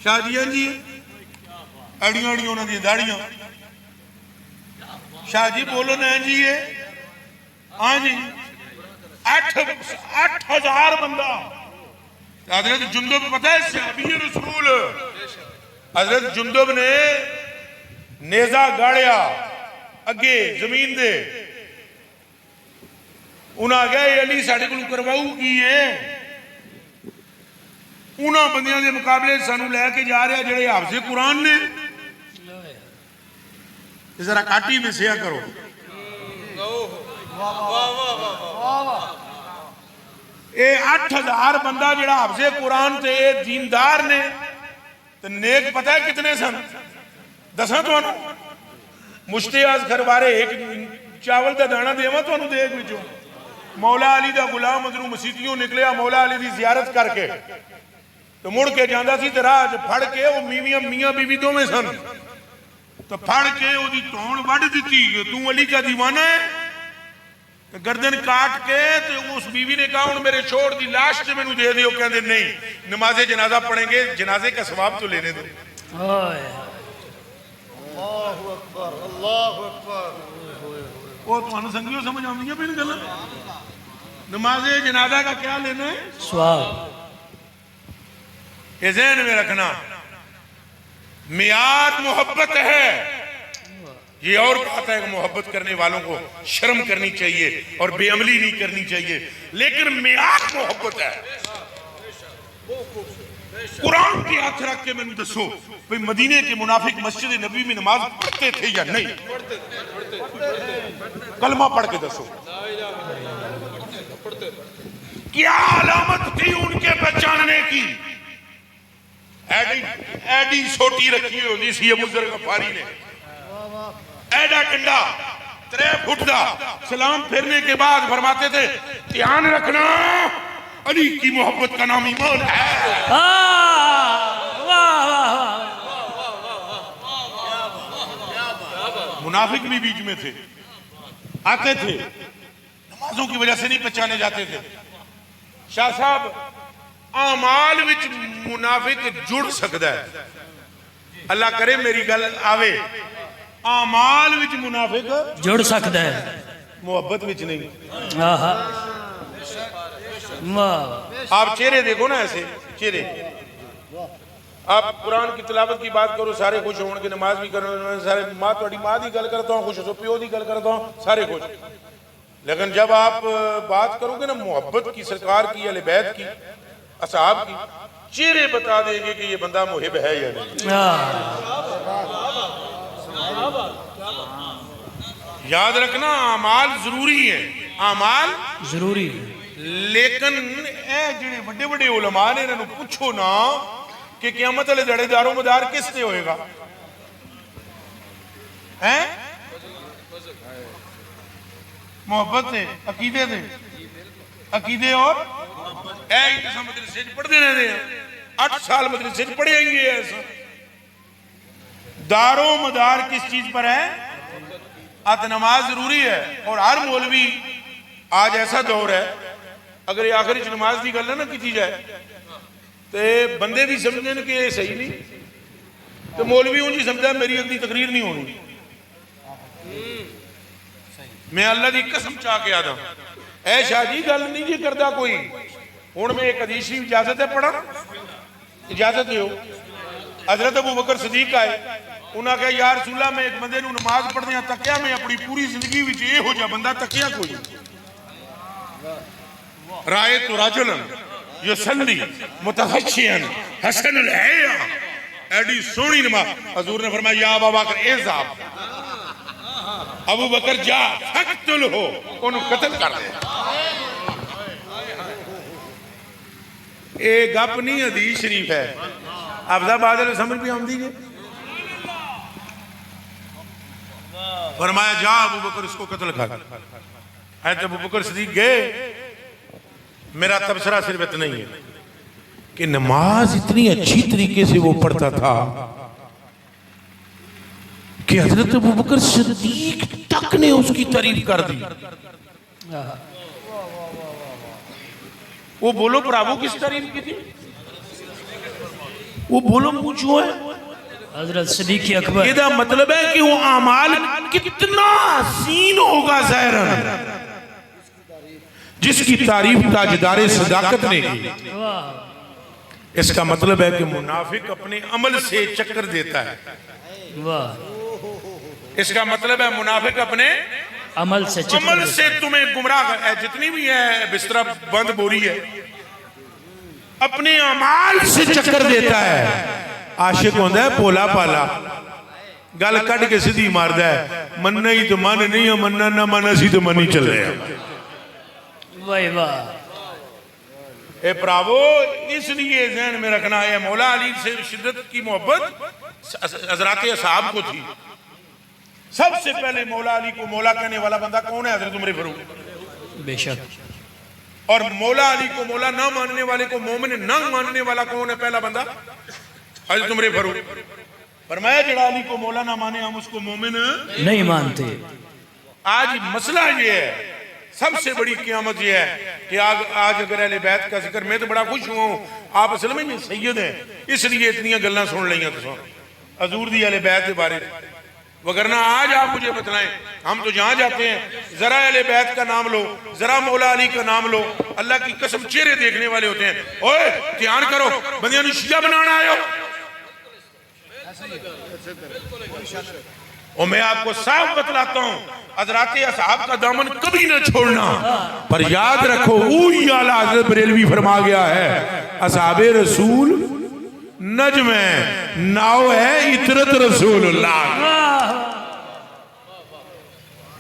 शाहजियां जी अड़ियां अड़ियां उन्हां दी दाड़ियां। शाह जी बोलो ना जी ये हाँ जी 8000 बंदा। हजरत जुंदब पता है सहाबी रसूल हजरत जुंदब ने नेजा गाड़िया अगे जमीन दे उन्हें आख्या अली साढ़े को करवाऊ की है। उन्होंने बंदियां के मुकाबले सानू लैके जा रहा जेड़े हाफजे कुरान ने। जरा काटी मिसिया करो। ये 8000 बंदा जेड़ा हाफजे कुरान ते दीनदार ने ते नेक पता है कितने सन? दसा तो मुश्ते अज़हर बारे एक चावल का दाना देवा तो देख विचों। मौला अली का गुलाम अंदरों मसीतियों निकलिया मौला अली की जियारत करके तो मुड़ के जाता सी ते राह फड़ के वो मियां बीवी दोवें सन तो फड़ के ओदी तौण वढ़ दी तू अली का दीवाना है। तो गर्दन काट के तो उस बीवी ने कहा हुण मेरे छोड़ दी लाश से मैनू दे दियो। कहते नहीं नमाजे जनाजा पढ़ेंगे जनाजे का सवाब तो लेने दो। अल्लाहु अकबर अल्लाहु अकबर। वो तुहानू संगियो समझ आउंदी है मेरी गल? नमाजे जनाजा का क्या लेना है? स्वाब। ये ज़हन में रखना मियाद मोहब्बत है। ये और कहता है कि मोहब्बत करने वालों को शर्म करनी चाहिए और बेअमली नहीं करनी चाहिए, लेकिन मियाद मोहब्बत है। कुरान के हाथ रख के मैंने दसो भाई मदीने के मुनाफिक मस्जिद नबी में नमाज पढ़ते थे या नहीं? कलमा पढ़ के दसो क्या अलामत थी उनके पहचानने की? एडी छोटी रखी होती सी अबू ज़र गफारी ने, एडा डंडा 3 फुट का सलाम फिरने के बाद फरमाते थे ध्यान रखना अली की मोहब्बत का नाम ईमान है। मुनाफिक भी बीच में थे, आते थे, नमाजों की वजह से नहीं पहचाने जाते थे। शाह साहब आमाल विच मुनाफिक जुड़ सकता है, अल्लाह करे मेरी गल आवे। आमाल विच मुनाफिक जुड़ सकता है, मोहब्बत विच नहीं। आप चेहरे देखो ना ऐसे चेहरे। आप कुरान की तिलावत की बात करो सारे खुश होंगे, नमाज भी करो सारे, माँ थोड़ी माँ की गल करता हूँ खुश हो, प्यो की गल करता हूँ सारे खुश। लेकिन जब आप बात करोगे ना मोहब्बत की, सरकार की, अहले बैत की, असहाब की, चेहरे बता देंगे कि ये बंदा मुहिब है या नहीं। याद रखना आमाल जरूरी है, आमाल जरूरी। लेकिन ए जिहड़े बड़े बड़े उलमा ने इन्हां नूं पुछो ना कि क़यामत वाले दिहाड़े दारो मदार किस ते होएगा? हैं मोहब्बत से, अकीदे से, अकीदे और मदरसे पढ़ते रहते हैं। 8 साल मदरसे पढ़े आएंगे। ऐसा दारो मदार किस चीज पर है? अत नमाज जरूरी है। और हर मौलवी आज ऐसा दौर है अगर ये आखिरी नमाज की गल ना की जाए तो बंदे भी समझन कि ये सही नहीं, तो मौलवी उंज समझा मेरी अगली तकरीर नहीं होनी। मैं अल्लाह की कसम चाह के आदा ऐ शाह जी गल नहीं जी करता कोई। हुण मैं एक हदीस की इजाजत है पढ़ा? इजाजत दो। हजरत अबू बकर सदीक आए, उन्हें कहा यार रसूला मैं एक बंदे नूं नमाज पढ़दे तकिया मैं अपनी पूरी जिंदगी विच इहो जिहा बंदा तकिया कोई राय तो रजुलन युसल्ली मुतखशियन हसनुल हया एडी सोहनी नमाज हजूर ने फरमाया या अबू बकर इज़हाब अबू बकर जा फक्तुल हो ओनू कत्ल कर दे ये गप नहीं हदीस शरीफ है अब्दाबाद समझ भी आती है फरमाया जा अबू बकर इसको कत्ल कर ऐसे अबू बकर सिद्दीक गए मेरा तबसरा सिर्फ इतना ही है कि नमाज इतनी अच्छी तरीके से वो पढ़ता था कि हजरत अबू बकर सिद्दीक तक ने उसकी तारीफ कर दी वो बोलो प्रभु किस तारीफ की थी वो बोलो पूछो है हजरत सिद्दीक अकबर इसका मतलब है कि वो अमाल कितना हसीन होगा ज़ाहिरन जिसकी तारीफ ताजदारे सदाकत ने की वाह इसका मतलब है कि मुनाफिक अपने अमल से चक्कर देता है वाह इसका मतलब है मुनाफिक अपने अमल से अमल से तुम्हें गुमराह है जितनी भी है बिस्तरा बंद बोरी है अपने अमाल से चक्कर देता है आशिक होता है भोला पाला गल कट के सीधी मारदा है मन्ना ही तो मन नहीं है मन्ना ना मन असी तो मन ही चल रहे हैं वाह वाह ए प्रावो इसलिए ज़हन में रखना है मौला अली से शिद्दत की मोहब्बत हजरात असहाब को थी सबसे पहले मौला अली को मौला कहने वाला बंदा कौन है हजरत उमर फारूक बेशक और मौला अली को मौला ना मानने वाले को मोमिन ना मानने वाला कौन है पहला बंदा हजरत उमर फारूक फरमाया जड़ा अली को मौला ना माने हम उसको मोमिन नहीं मानते आज मसला ये है सबसे बड़ी क़यामत ये है कि आज अगर अहले बैत का जिक्र मैं तो बड़ा खुश हुआ हूँ आप असल में सैयद हैं इसलिए इतनी गल्लां सुन लिया तो हजूर दी अहले बैत के बारे में वगरना आज आप मुझे बतलाएं हम तो जहां जाते हैं जरा अहले बैत का नाम लो जरा मौला अली का नाम लो अल्लाह की कसम चेहरे देखने वाले होते हैं ओए ध्यान करो बंदियां नूं शिया बनाना आयो और मैं आपको साफ बतलाता हूं हजरात असहाब का दामन कभी न छोड़ना पर याद रखो वही आला हजरत बरेलवी फरमा गया है असहाबे रसूल नज्म है नाव है इतरत रसूलुल्लाह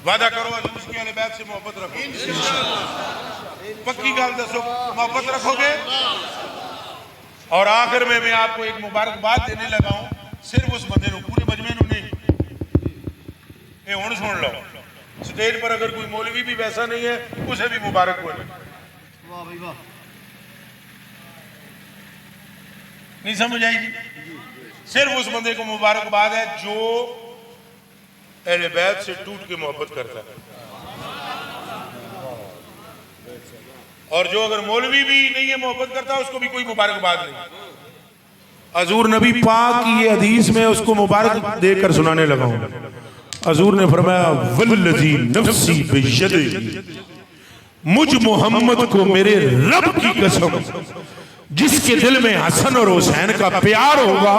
वादा करो उसकी अहले बैत से मोहब्बत रखो पक्की गल दसो मोहब्बत रखोगे और आखिर में मैं आपको एक मुबारकबाद देने लगा हूं सिर्फ उस बंदे को पूरे मजमे को नहीं ये हुण सुन लो स्टेज पर अगर कोई मौलवी भी वैसा नहीं है उसे भी मुबारक हो वाह भाई वाह नहीं समझ आई जी सिर्फ उस बंदे को मुबारकबाद है जो अहले बैत से टूट के मोहब्बत करता है और जो अगर मौलवी भी नहीं है मोहब्बत करता उसको भी कोई मुबारकबाद नहीं हजूर नबी पाक की ये हदीस में उसको मुबारक देकर सुनाने लगा हूं हजूर ने फरमाया वल्लज़ी नफ्सी बियदिही मुझ मोहम्मद को मेरे रब की कसम जिसके दिल में हसन और हुसैन का प्यार होगा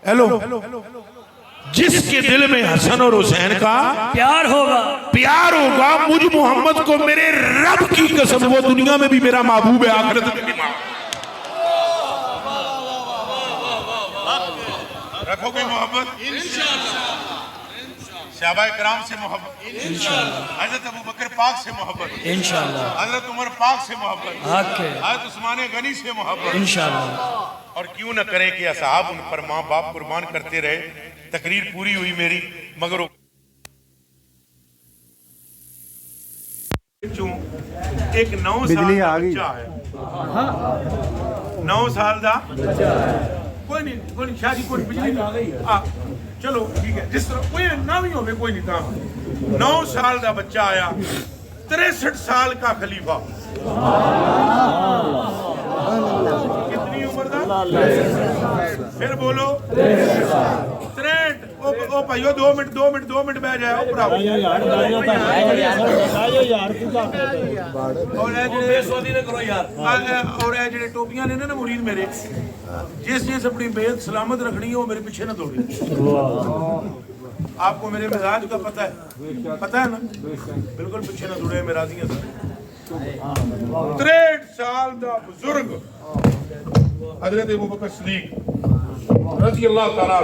हेलो जिसके दिल में हसन और हुसैन का प्यार होगा मुझ मोहम्मद को मेरे रब की कसम वो दुनिया में भी मेरा महबूब है आखिरत में भी रखोगे मोहब्बत सहाबाए किराम से मोहब्बत हजरत अबू बकर पाक से मोहब्बत इंशाअल्लाह हजरत उमर पाक से मोहब्बत हक है हजरत उस्मान गनी से मोहब्बत इंशाअल्लाह और क्यों न करें कि असहाब उन पर माँ बाप कुर्बान करते रहे तकरीर पूरी हुई मेरी मगर एक 9 साल का बच्चा है 9 साल का कोई नहीं शादी कोई बिजली आ गई चलो ठीक है जिस तरह कोई ना भी हो कोई नहीं काम 9 साल का बच्चा आया 63 साल का खलीफा कितनी उम्र का फिर बोलो 63 ओ भाइयों 2 मिनट बह जाओ भराओ और ये जेडे टोपियां ने ना मुरीद मेरे जिस अपनी बेद सलामत रखनी है वो मेरे पीछे ना दौड़ी। आपको मेरे मिजाज का पता है ना, बिल्कुल पीछे ना दौड़े मेरा दिया 63 साल का बुजुर्ग हजरत अबू बकर सिद्दीक रज़ी अल्लाह ताला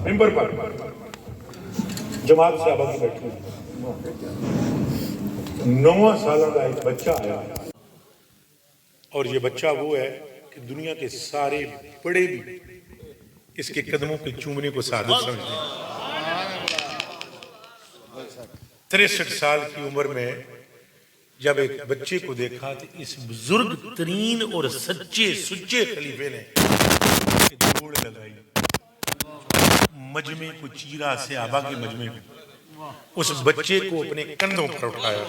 मिंबर पर जमात सहाबा की बैठी 9 साल का एक बच्चा आया और ये बच्चा वो है कि दुनिया के सारे बड़े भी इसके कदमों के चूमने को सादत समझते हैं। 63 साल की उम्र में जब एक बच्चे को देखा तो इस बुजुर्ग तरीन और सच्चे सुच्चे खलीफे ने दौड़ लगाई, मजमे को चीरा सहाबा के मजमे में, उस बच्चे को अपने कंधों पर उठाया।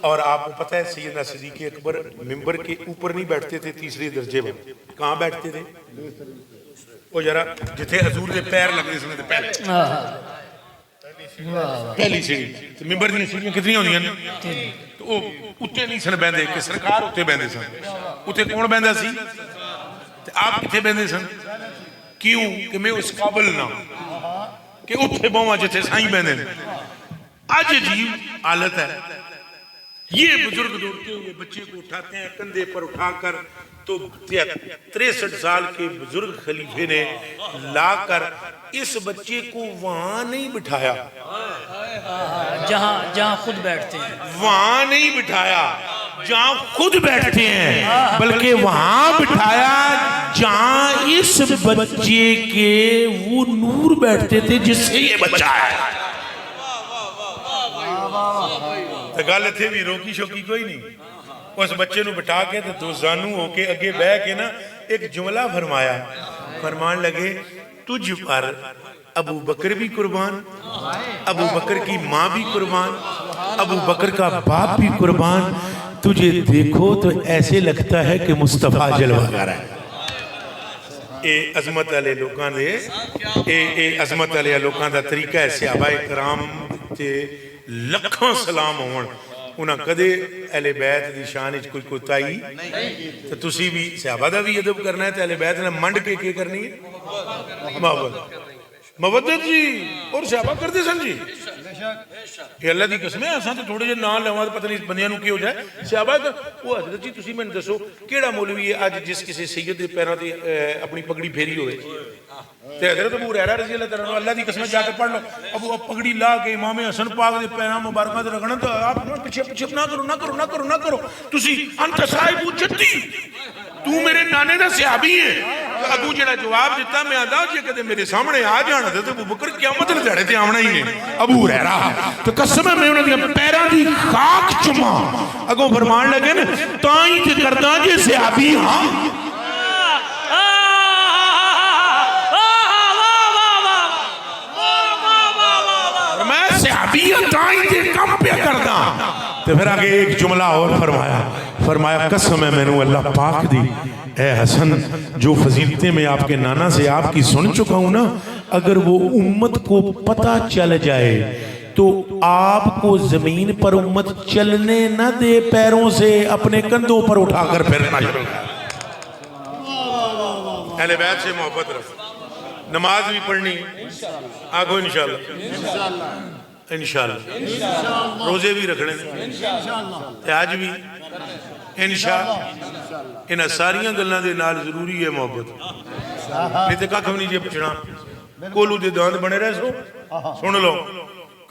और आपको पता है सैयदना सिद्दीक़ अकबर मिंबर के ऊपर नहीं बैठते थे, तीसरे दर्जे में कहाँ बैठते थे? वो जरा जिथे हजूर के पैर लगते थे पहली सीढ़ी, तो मिंबर दी सीढ़ियां कितनी होंदियां ने, तो वो उत्ते नहीं सन बहंदे कि सरकार उत्ते बहंदे सन। उत्ते कौन बहंदा सी ते आप किथे बहंदे सन? क्यों कि मैं उस काबिल ना कि उत्थे बोवा जिथे साईं बहंदे ने। आज अजीब हालत है, ये बुजुर्ग दौड़ते हुए बच्चे को उठाते हैं कंधे पर उठाकर, तो 63 साल के बुजुर्ग खलीफे ने लाकर इस बच्चे को वहां नहीं बिठाया जहां खुद बैठते हैं, वहां नहीं बिठाया जहां खुद बैठते हैं, बल्कि वहां बिठाया जहां इस बच्चे के वो नूर बैठते थे जिससे ये बच्चा है। तो गल इत्थे भी रोकी शोकी कोई नहीं। उस बच्चे ਨੂੰ बिठा के तो दो जानू होके अगे बह के ना एक जुमला फरमाया, फरमान लगे तुझ पर अबू बकर भी कुर्बान, अबू बकर की माँ भी कुर्बान, अबू बकर का बाप भी कुर्बान, तुझे देखो तो ऐसे लगता है कि मुस्तफा जलवा कर है। ये अजमत वाले लोगों दे ये अजमत वाले लोगों का तरीका है। सहाबा कराम ते लखां सलाम होवन, उन्हें कदे अहले बैत की शान कोई कोताही तो तुसी भी सहाबा दा भी अदब करना है, तो अहले बैत ने मंड के करनी है मवद्दत जी और सहाबा करते सन जी। ये अल्लाह की कसम है, असां तो थोड़े जे नाम लवां पता नहीं बंदियां नूं की हो जाए। सहाबा वो हजरत जी तुसी मैनूं दसो किहड़ा मौलवी है अज जिस किसी सैयद के पैरों ते अपनी पगड़ी फेरी होवे ते हजरत अबू हुरैरा रज़ी अल्लाह तआला अल्लाह की कसम जाके पढ़ लो, अबू पगड़ी ला के इमाम हसन पाक दे पैरां मुबारकां ते रखना, तो आप पीछे पीछे ना करो तुसी अंत साहिबू जद्दी, तू मेरे नाने दा सहाबी है। अबू जेड़ा जवाब दिता मैं आंदा जे कदे मेरे सामने आ जाण ते अबू बकर क़यामत दे दिहाड़े ते आवना ही ने। अबू हुरैरा तो कसम है मैं उन्हां दी पैरां दी खाक चुमा अगों फरमान लगे न तां ही ते करदा जे सहाबी हां। मैं सहाबी तां ही ते कम पे करदा। तो फिर आगे एक जुमला और फरमाया कसम है मैनू अल्लाह पाक दी ए हसन जो फजीलतें मैं आपके नाना से आपकी सुन चुका हूं ना, अगर वो उम्मत को पता चल जाए तो आपको जमीन पर उम्मत चलने न दे, पैरों से अपने कंधों पर उठाकर फिरना शुरू कर। अहले बैत से मोहब्बत रखो, नमाज भी पढ़नी आगो इंशाल्लाह, रोजे भी रखने आज भी इंशाल्लाह। इन्हां सारियां गल्लां दे नाल जरूरी है मोहब्बत, नहीं तो कख भी नहीं जे पुछना कोलू दे दांद बने रह सो सुन लो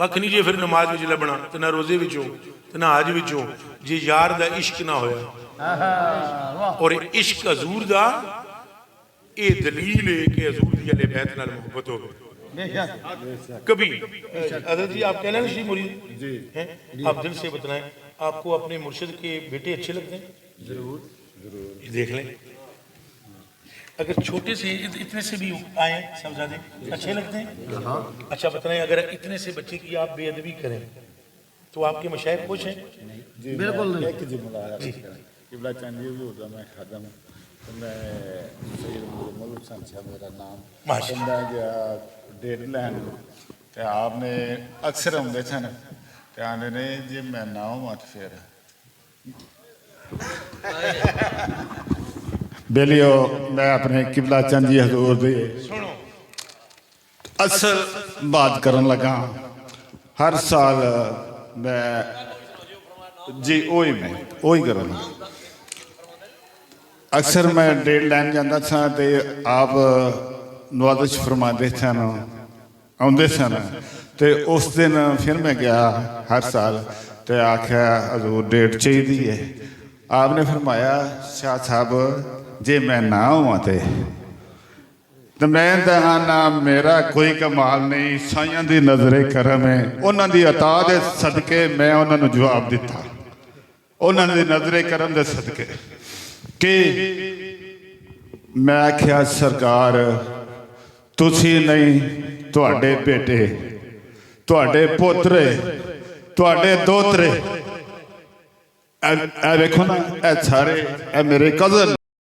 कख नहीं जे फिर नमाज विच लभना ते ना रोजे विचों ते ना हज विचों जे यार दा इश्क ना होया। और इश्क हजूर दा ये दलील है कि हजूर दी अहले बैत नाल मोहब्बत हो कभी। हज़रत जी आप कहना नहीं मुरीद हैं, आप दिल से बताएं आपको अपने मुर्शिद के बेटे अच्छे लगते हैं? जरूर देख लें, अगर छोटे से इतने से भी आए साहबजादे अच्छे लगते हैं? अच्छा बताएं अगर इतने से बच्चे की आप बेअदबी करें तो आपके मशाइख खुश हैं? बिल्कुल नहीं। मैं सैयद मुल्क हसन शाह मेरा नाम माशा मैं गया डेट लैन ते आपने अक्सर आते सन ते आने ने जे मैं ना होवां ते फिर बेलियो मैं अपने किबला चंद जी हजूर दे सुनो असल बात करन लगा हर साल मैं जी ओही मैं ओही करन लगा अक्सर मैं डेढ़ लैन जाता था तो आप नवाजिश फरमाते सन आते सन तो उस दिन फिर मैं गया हर साल तो आख्या हजूर डेट चाहिए है आपने फरमाया शाह साहब जे मैं ना हुआ तो मैं ना मेरा कोई कमाल नहीं साइयां दी नजरे करम है उन्होंने दी अता दे सदके मैं उन्होंने जवाब दिता उन्होंने दी नजरे करम दे सदके कि मैं आख्या सरकार तुसी नहीं तुहाडे बेटे तुहाडे पोतरे तुहाडे दोतरे ए देखो ना ए सारे ए मेरे कजन